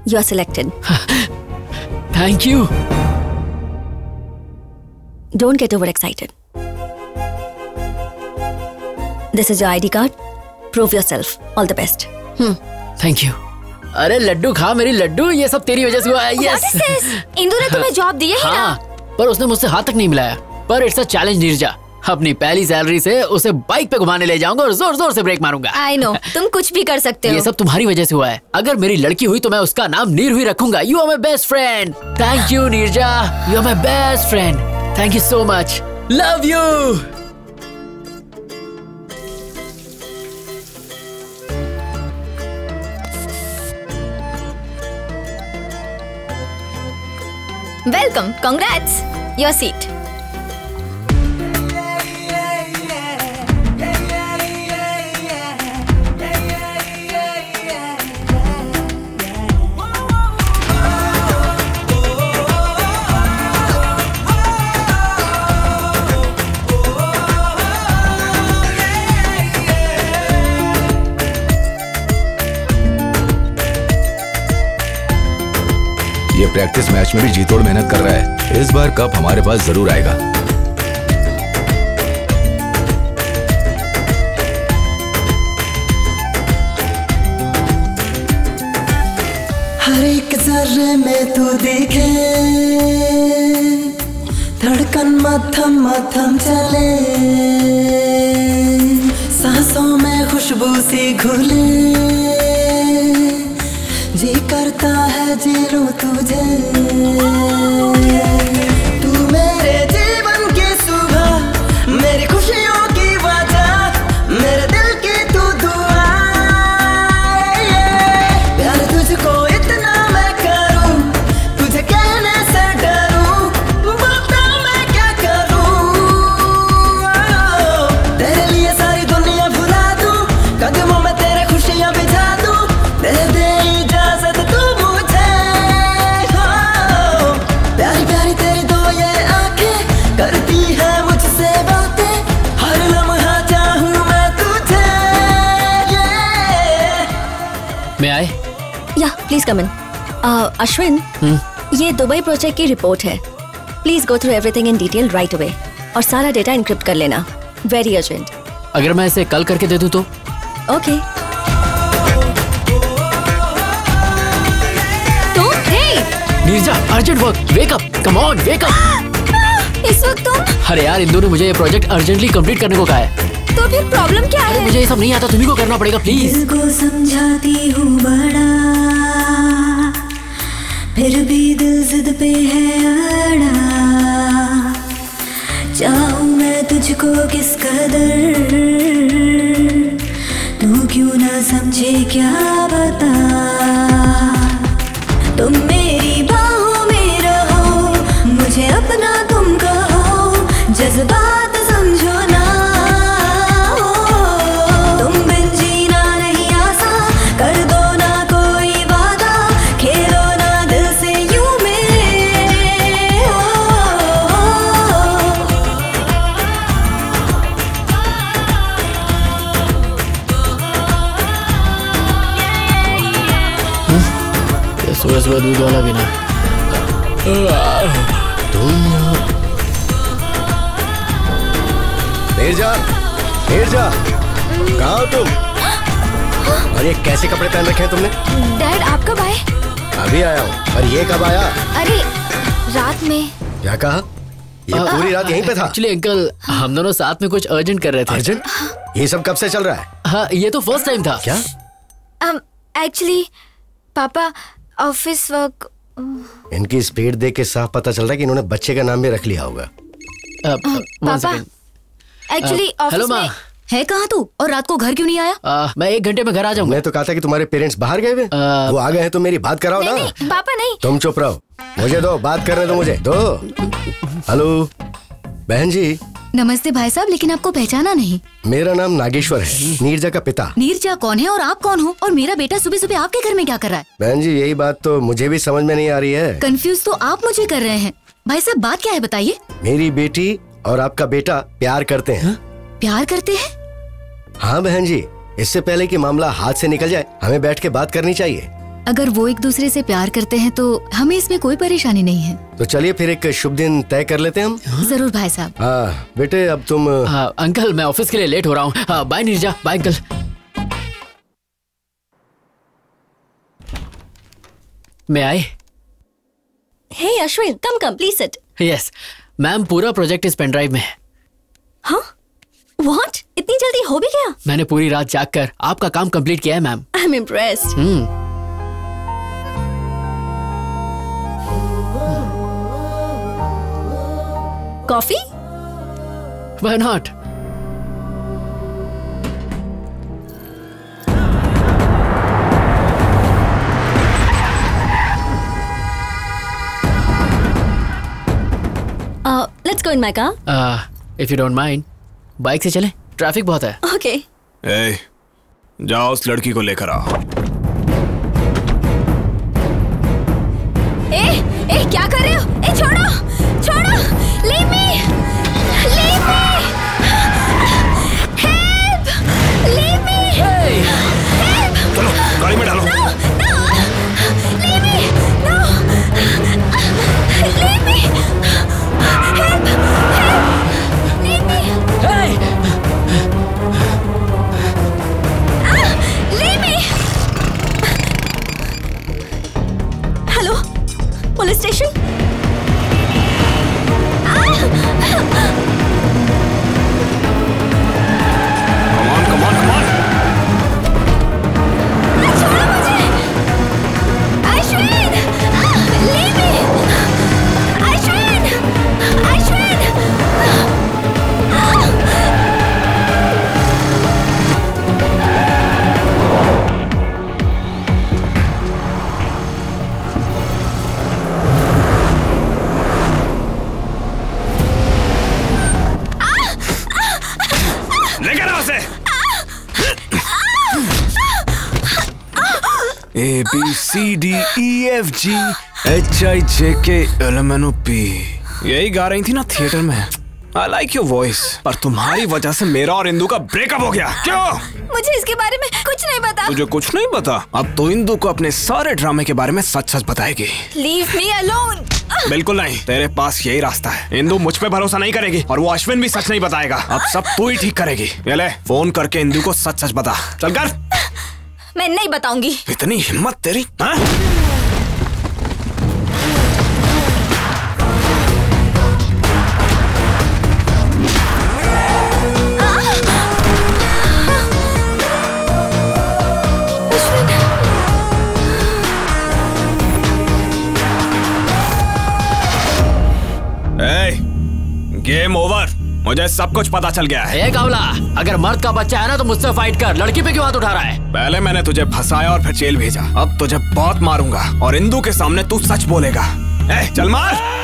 You are selected. Thank you. Don't get over excited. This is your ID card. Prove yourself. All the best. Thank you. अरे लड्डू खा मेरी लड्डू, ये सब तेरी वजह से हुआ है। यस। इंदु ने तुम्हें जॉब दी है ना? पर उसने मुझसे हाथ तक नहीं मिलाया। पर इट्स अ चैलेंज नीरजा। अपनी पहली सैलरी से उसे बाइक पे घुमाने ले जाऊंगा और जोर जोर से ब्रेक मारूंगा। आई नो, तुम कुछ भी कर सकते हो। ये सब तुम्हारी वजह से हुआ है। अगर मेरी लड़की हुई तो मैं उसका नाम नीरू ही रखूंगा। You are my best friend. Thank you Neerja, you are my best friend. Thank you so much. Love you. Welcome, congrats, your seat. ये प्रैक्टिस मैच में भी जी तोड़ मेहनत कर रहा है। इस बार कप हमारे पास जरूर आएगा। हर एक जर्रे में तू दिखे, धड़कन मथम मथम चले, सांसों में खुशबू सी घुले, जी करता है जी लूं तुझे। तू मेरे जीवन की सुबह, मेरी खुशियों की वजह, मेरे दिल की तू दुआ। प्यार तुझको इतना मैं करूं, तुझे कहने से डरूं, बता मैं क्या करूं। तेरे लिए सारी दुनिया भुला दूं, कदमों में तेरे खुशियां भिजा दूं, दे दे इजाजत तू मुझे। प्यारी प्यारी तेरी दो ये आंखें करती है मुझसे बातें, हर लम्हा चाहूं मैं तुझे। मैं आए? या प्लीज कम इन। अश्विन, ये दुबई प्रोजेक्ट की रिपोर्ट है। Please go through everything in detail right away. और सारा डेटा इनक्रिप्ट कर लेना। Very urgent. अगर मैं इसे कल करके दे दूं तो? ओके। तो Neerja, urgent work, wake up, come on, wake up. इस वक्त तुम? अरे यार, इंदु ने मुझे ये प्रोजेक्ट अर्जेंटली कंप्लीट करने को कहा है। तो फिर प्रॉब्लम क्या है? मुझे ये सब नहीं आता, तुम्ही को करना पड़ेगा प्लीज। दिल को समझाती हूँ बड़ा, फिर भी दिल जिद पे है अड़ा। चाहूँ मैं तुझको किस कदर, तू क्यों ना समझे क्या बता। तुम मेरी बाहों में रहो, मुझे अपना तुम कहो, जज्बात समझो ना। तुम बिन जीना नहीं आसान, कर दो ना कोई वादा, खेलो ना दिल से यूं मेरे। सुबह सुबह दूध वाला भी ना। नीरजा, नीरजा, कहाँ हो तुम? और ये कैसे कपड़े पहन रखे हैं तुमने? डैड आप कब आए? अभी आया हूँ। और ये कब आया? अरे रात में। क्या कहा? ये पूरी रात यहीं पे था? एक्चुअली अंकल, हम दोनों साथ में कुछ अर्जेंट कर रहे थे। अर्जेंट? ये सब कब से चल रहा है? हाँ, ये तो फर्स्ट टाइम था। क्या? एक्चुअली पापा ऑफिस वर्क। इनकी स्पीड देख के साफ पता चल रहा है कि इन्होंने बच्चे का नाम भी रख लिया होगा। पापा एक्चुअली ऑफिस में है। कहाँ तू? और रात को घर क्यों नहीं आया? मैं 1 घंटे में घर आ जाऊंगा। मैं तो कहा था कि तुम्हारे पेरेंट्स बाहर गए हुए। वो आ गए हैं तो मेरी बात कराओ ना। नहीं, पापा नहीं। तुम चुप रहो, मुझे दो बात करने दो, मुझे दो। हेलो बहन जी। नमस्ते भाई साहब, लेकिन आपको पहचाना नहीं। मेरा नाम नागेश्वर है, नीरजा का पिता। नीरजा कौन है और आप कौन हो? और मेरा बेटा सुबह सुबह आपके घर में क्या कर रहा है? बहन जी यही बात तो मुझे भी समझ में नहीं आ रही है। कंफ्यूज तो आप मुझे कर रहे हैं। भाई साहब बात क्या है बताइए। मेरी बेटी और आपका बेटा प्यार करते हैं। प्यार करते हैं? हाँ बहन जी, इससे पहले कि मामला हाथ से निकल जाए हमें बैठ के बात करनी चाहिए। अगर वो एक दूसरे से प्यार करते हैं तो हमें इसमें कोई परेशानी नहीं है। तो चलिए फिर एक शुभ दिन तय कर लेते हैं हम। जरूर भाई साहब। हाँ बेटे अब तुम। हाँ अंकल, मैं ऑफिस के लिए लेट हो रहा हूँ। Bye Neerja, bye uncle. मैं आए। Hey Ashwin, come come please sit. Yes ma'am, पूरा प्रोजेक्ट इस पेन ड्राइव में है। हाँ? व्हाट? इतनी जल्दी हो भी गया? मैंने पूरी रात जागकर आपका काम कंप्लीट किया है ma'am. I am impressed. Coffee? Why not? Let's go in my car. If you don't mind, bike से चलें, ट्रैफिक बहुत है। Okay. जाओ उस लड़की को लेकर आओ। ए क्या कर रहे हो? ए छोड़ो, छोड़ो, leave me, leave me, help, leave me, help. चलो गाड़ी में डालो। No, no, leave me, no, leave me, help, help, leave me. Hey! Leave me. Hello, police station? ABCDEFG HIJK LMNOP यही गा रही थी ना थिएटर में। I like your voice, पर तुम्हारी वजह से मेरा और इंदु का ब्रेकअप हो गया। क्यों? मुझे इसके बारे में कुछ नहीं पता। तुझे कुछ नहीं पता? अब तो इंदु को अपने सारे ड्रामे के बारे में सच सच बताएगी। Leave me alone. बिल्कुल नहीं, तेरे पास यही रास्ता है। इंदु मुझ पे भरोसा नहीं करेगी और वो अश्विन भी सच नहीं बताएगा। अब सब तू ही ठीक करेगी। ये ले, फोन करके इंदु को सच सच बता। चल कर। मैं नहीं बताऊंगी। इतनी हिम्मत तेरी, हाँ? गेम ओवर, मुझे सब कुछ पता चल गया है। कावला, अगर मर्द का बच्चा है ना तो मुझसे फाइट कर, लड़की पे क्यों हाथ उठा रहा है? पहले मैंने तुझे फंसाया और फिर जेल भेजा, अब तुझे बहुत मारूंगा और इंदु के सामने तू सच बोलेगा। चल मार।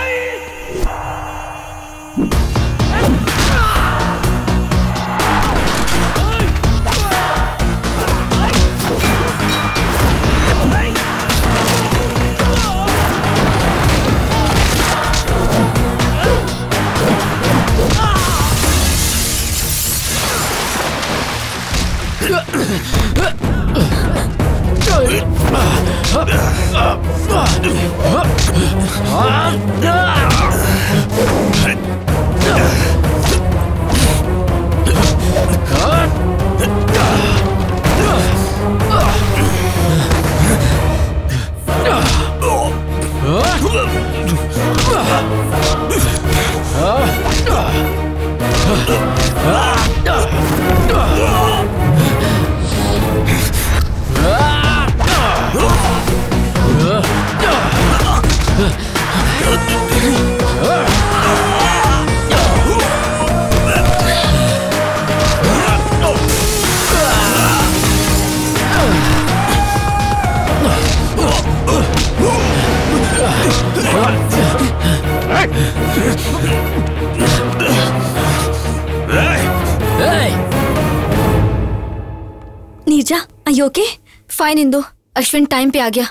Neerja, are you okay? Fine Indu, Ashwin time पे आ गया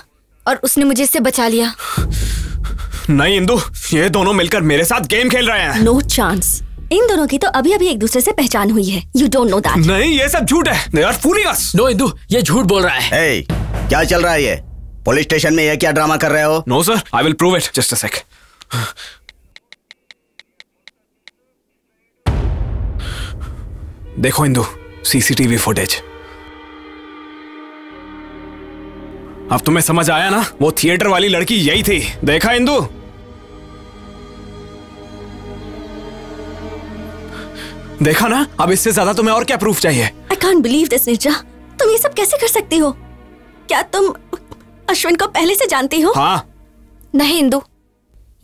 और उसने मुझे इससे बचा लिया। नहीं इंदु, ये दोनों मिलकर मेरे साथ गेम खेल रहे हैं। No chance. इन दोनों की तो अभी अभी एक दूसरे से पहचान हुई है। You don't know that. नहीं, ये सब झूठ है। They are fooling us. No Indu, ये झूठ बोल रहा है। Hey, क्या चल रहा है ये? पुलिस स्टेशन में ये क्या ड्रामा कर रहे हो? No sir, I will prove it. Just a sec. देखो इंदु, सीसीटीवी फुटेज। अब तुम्हें समझ आया ना, वो थिएटर वाली लड़की यही थी। देखा इंदु? देखा ना? अब इससे ज्यादा तुम्हें और क्या प्रूफ चाहिए? I can't believe this, Neerja. तुम ये सब कैसे कर सकती हो? क्या तुम अश्विन को पहले से जानती हो? हाँ। नहीं इंदु,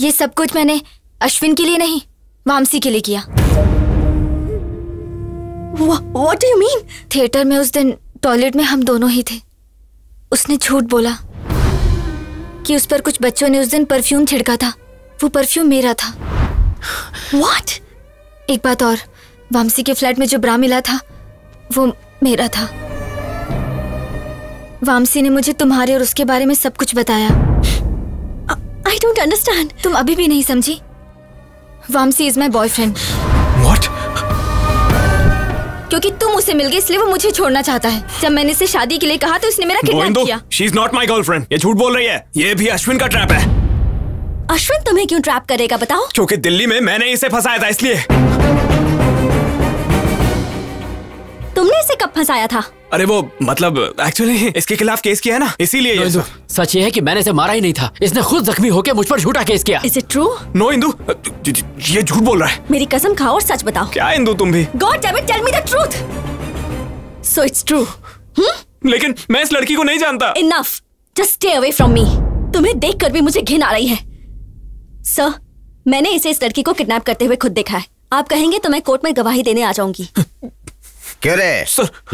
ये सब कुछ मैंने अश्विन के लिए नहीं, वामसी के लिए किया। What do you mean? Theatre में उस दिन टॉयलेट में हम दोनों ही थे। उसने झूठ बोला कि उस पर कुछ बच्चों ने उस दिन परफ्यूम छिड़का था। वो परफ्यूम मेरा था। What? एक बात और, वामसी के फ्लैट में जो ब्रा मिला था वो मेरा था। वामसी ने मुझे तुम्हारे और उसके बारे में सब कुछ बताया। I don't understand. तुम अभी भी नहीं समझी? Vamsi is my boyfriend. What? क्योंकि तुम उसे मिल गए इसलिए वो मुझे छोड़ना चाहता है। जब मैंने इसे शादी के लिए कहा तो उसने मेरा किडनैप किया। She is not my girlfriend. ये झूठ बोल रही है। ये भी अश्विन का ट्रैप है। अश्विन तुम्हें क्यों ट्रैप करेगा बताओ? क्योंकि दिल्ली में मैंने इसे फंसाया था इसलिए। तुमने इसे कब फंसाया था? अरे वो मतलब एक्चुअली इसके खिलाफ केस किया है ना, इसीलिए ये सब। सच ये है कि मैंने इसे मारा ही नहीं था। इसने खुद जख्मी होकर मुझ पर झूठा केस किया। Is it true? No Indu, ये झूठ बोल रहा है। मेरी कसम खाओ और सच बताओ। क्या इंदु तुम भी? God damn it, tell me the truth. So it's true. लेकिन मैं इस लड़की को नहीं जानता। Enough. Just stay away from me. तुम्हें देखकर भी मुझे घिन आ रही है। सर, मैंने इसे इस लड़की को किडनैप करते हुए खुद देखा है। आप कहेंगे तो मैं कोर्ट में गवाही देने आ जाऊंगी। क्यों रे?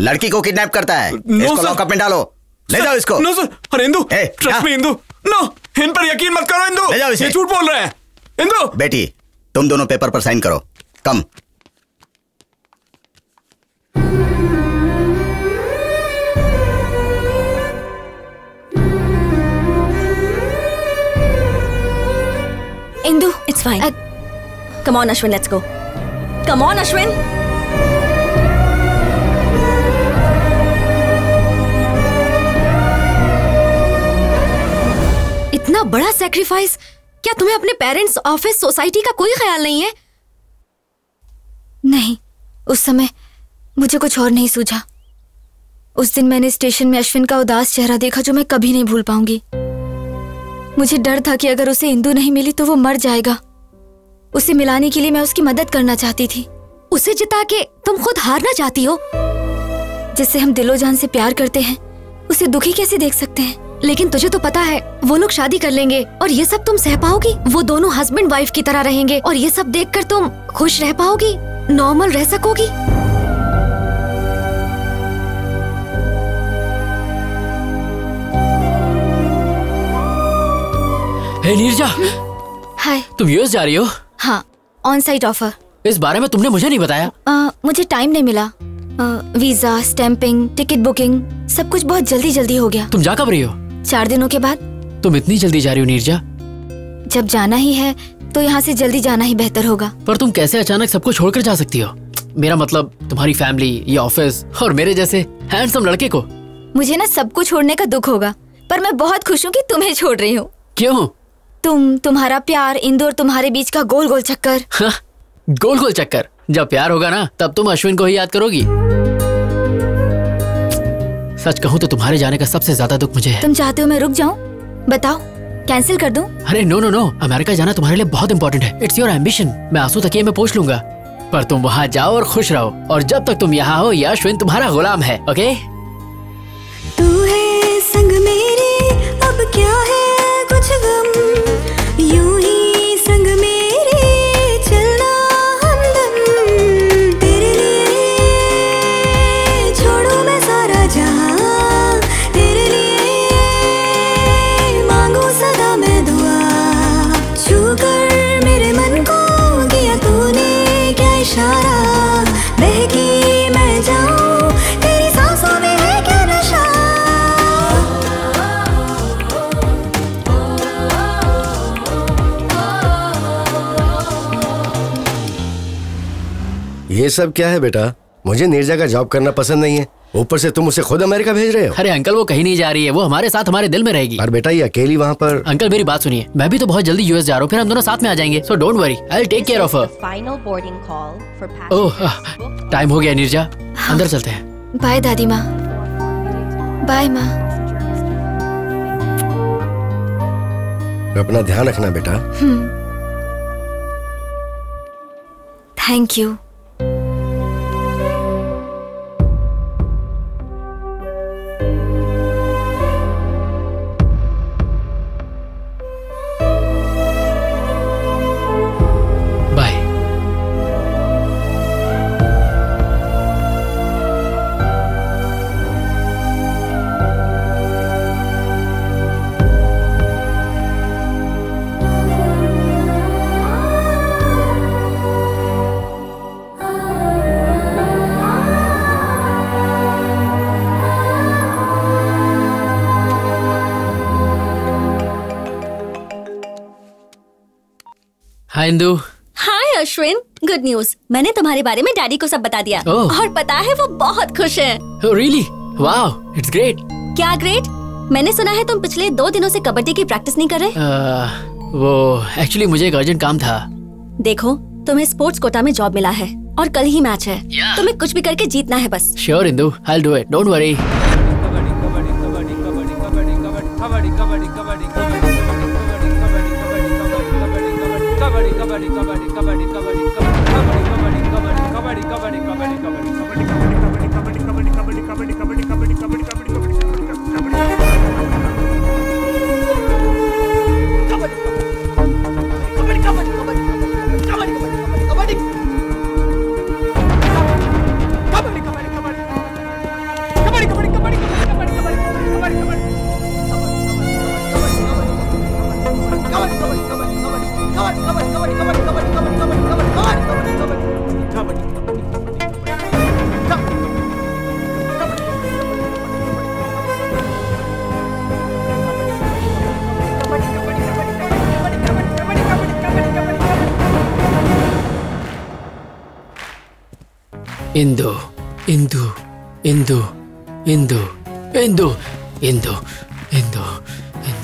लड़की को किडनैप करता है? इसको लॉकअप में डालो। ले जाओ इसको। No sir. अरे Indu, trust me Indu. No, इन पर यकीन मत करो इंदु। ले जाओ इसे। ये झूठ बोल रहे हैं। इंदु। बेटी, तुम दोनों पेपर पर साइन करो। कम। Indu, it's fine. Come on, Ashwin, let's go. Come on, Ashwin. इतना बड़ा सैक्रिफाइस क्या तुम्हें अपने पेरेंट्स, ऑफिस, सोसाइटी का कोई ख्याल नहीं है? नहीं, उस समय मुझे कुछ और नहीं सूझा। उस दिन मैंने स्टेशन में अश्विन का उदास चेहरा देखा जो मैं कभी नहीं भूल पाऊंगी। मुझे डर था कि अगर उसे इंदु नहीं मिली तो वो मर जाएगा। उसे मिलाने के लिए मैं उसकी मदद करना चाहती थी। उसे जिता के तुम खुद हारना चाहती हो? जिससे हम दिलो जान से प्यार करते हैं उसे दुखी कैसे देख सकते हैं? लेकिन तुझे तो पता है वो लोग शादी कर लेंगे और ये सब तुम सह पाओगी? वो दोनों हस्बैंड वाइफ की तरह रहेंगे और ये सब देखकर तुम खुश रह पाओगी, नॉर्मल रह सकोगी? हे नीरजा, हाय। तुम यूएस जा रही हो? हाँ, ऑन साइट ऑफर। इस बारे में तुमने मुझे नहीं बताया। मुझे टाइम नहीं मिला। वीजा, स्टैंपिंग, टिकट बुकिंग, सब कुछ बहुत जल्दी जल्दी हो गया। तुम जा कब रही हो? 4 दिनों के बाद। तुम इतनी जल्दी जा रही हो नीरजा? जब जाना ही है तो यहाँ से जल्दी जाना ही बेहतर होगा। पर तुम कैसे अचानक सबको छोड़कर जा सकती हो? मेरा मतलब तुम्हारी फैमिली, ये ऑफिस और मेरे जैसे हैंडसम लड़के को। मुझे ना सबको छोड़ने का दुख होगा, पर मैं बहुत खुश हूँ कि तुम्हें छोड़ रही हूँ। क्यों? तुम्हारा प्यार, इंदु और तुम्हारे बीच का गोल गोल चक्कर। हाँ, गोल गोल चक्कर। जब प्यार होगा ना तब तुम अश्विन को ही याद करोगी। सच कहूँ तो तुम्हारे जाने का सबसे ज्यादा दुख मुझे है। तुम चाहते हो मैं रुक जाऊँ? बताओ, कैंसिल कर दूं? अरे नो नो नो, अमेरिका जाना तुम्हारे लिए बहुत इंपॉर्टेंट है। It's your ambition. मैं आंसू तकिए में पोंछ लूंगा, पर तुम वहाँ जाओ और खुश रहो। और जब तक तुम यहाँ हो ये अश्विन तुम्हारा गुलाम है। ओके? तू है संग मेरे, अब क्या है कुछ गम, यूं ही संग मेरे चलना हमदम। तेरे लिए छोड़ू मैं सारा जहां, तेरे लिए मांगू सदा मैं दुआ। छू कर मेरे मन को किया तूने क्या इशारा, बहकी मैं जाऊं तेरी सांसों में है क्या नशा। ये सब क्या है बेटा? मुझे नीरजा का जॉब करना पसंद नहीं है, ऊपर से तुम उसे खुद अमेरिका भेज रहे हो। अरे अंकल वो कहीं नहीं जा रही है, वो हमारे साथ हमारे दिल में रहेगी। और बेटा ये अकेली वहाँ पर। अंकल मेरी बात सुनिए, मैं भी तो बहुत जल्दी यूएस जा रहा हूँ, फिर हम दोनों साथ में आ जाएंगे। So don't worry, I will take care of her. Oh, time हो गया नीरजा, अंदर चलते हैं। बाय दादी माँ। बाय माँ। अपना ध्यान रखना बेटा। Thank you. Hi Indu. Hi Ashwin, good news. मैंने तुम्हारे बारे में डैडी को सब बता दिया। और पता है वो बहुत खुश हैं। रियली? Wow, it's great. क्या ग्रेट? मैंने सुना है तुम पिछले 2 दिनों से कबड्डी की प्रैक्टिस नहीं कर रहे। वो एक्चुअली मुझे एक अर्जेंट काम था। देखो तुम्हें स्पोर्ट्स कोटा में जॉब मिला है और कल ही मैच है। तुम्हें कुछ भी करके जीतना है बस। Sure Indu, I will do it, don't worry. Indu, Indu, Indu, Indu, Indu, Indu, Indu, Indu.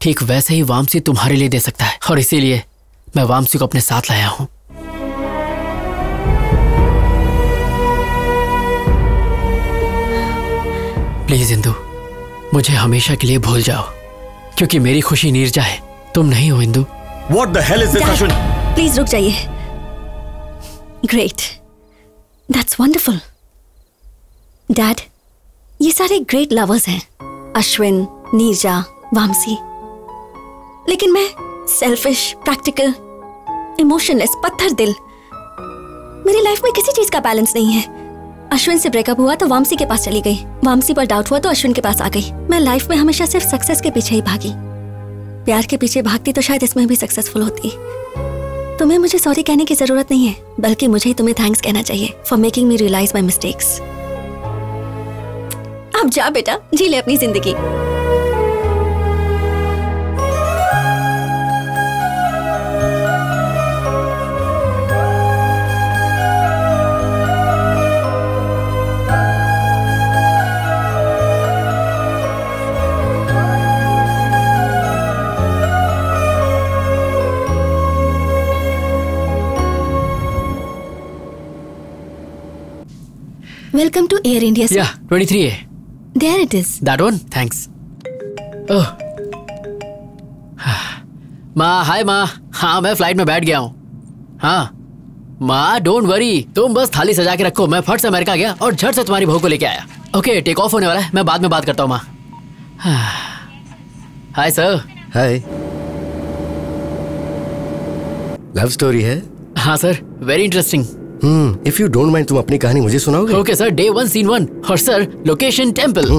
ठीक वैसे ही वामसी तुम्हारे लिए दे सकता है, और इसीलिए मैं वामसी को अपने साथ लाया हूं। प्लीज इंदु, मुझे हमेशा के लिए भूल जाओ, क्योंकि मेरी खुशी नीरजा है, तुम नहीं हो Indu. What the hell is this, Ashwin? Please रुक जाइए। Great, that's wonderful. डैड, ये सारे ग्रेट लवर्स हैं, अश्विन, नीरजा, वामसी। लेकिन मैं सेल्फिश, प्रैक्टिकल, इमोशनलेस, पत्थर दिल। मेरी लाइफ में किसी चीज का बैलेंस नहीं है। अश्विन से ब्रेकअप हुआ तो वामसी के पास चली गई, वामसी पर डाउट हुआ तो अश्विन के पास आ गई। मैं लाइफ में हमेशा सिर्फ सक्सेस के पीछे ही भागी। प्यार के पीछे भागती तो शायद इसमें भी सक्सेसफुल होती। तुम्हें मुझे सॉरी कहने की जरूरत नहीं है, बल्कि मुझे ही तुम्हें थैंक्स कहना चाहिए for making me realise my mistakes. अब जा बेटा, जी ले अपनी जिंदगी। Welcome to Air India. Yeah, 23A. There it is. That one? Thanks. Oh. माँ, हाय माँ। हाँ, मैं फ्लाइट में बैठ गया हूँ। हाँ माँ, डोंट वरी, तुम बस थाली सजा के रखो। मैं फट से अमेरिका गया और झट से तुम्हारी बहू को लेके आया। ओके, टेक ऑफ होने वाला है, मैं बाद में बात करता हूँ माँ। Hi sir. Hi. Love story है? हाँ sir, very interesting. If you don't mind, तुम अपनी कहानी मुझे सुनाओगे? ओके सर, डे 1 सीन 1 और सर लोकेशन टेंपल।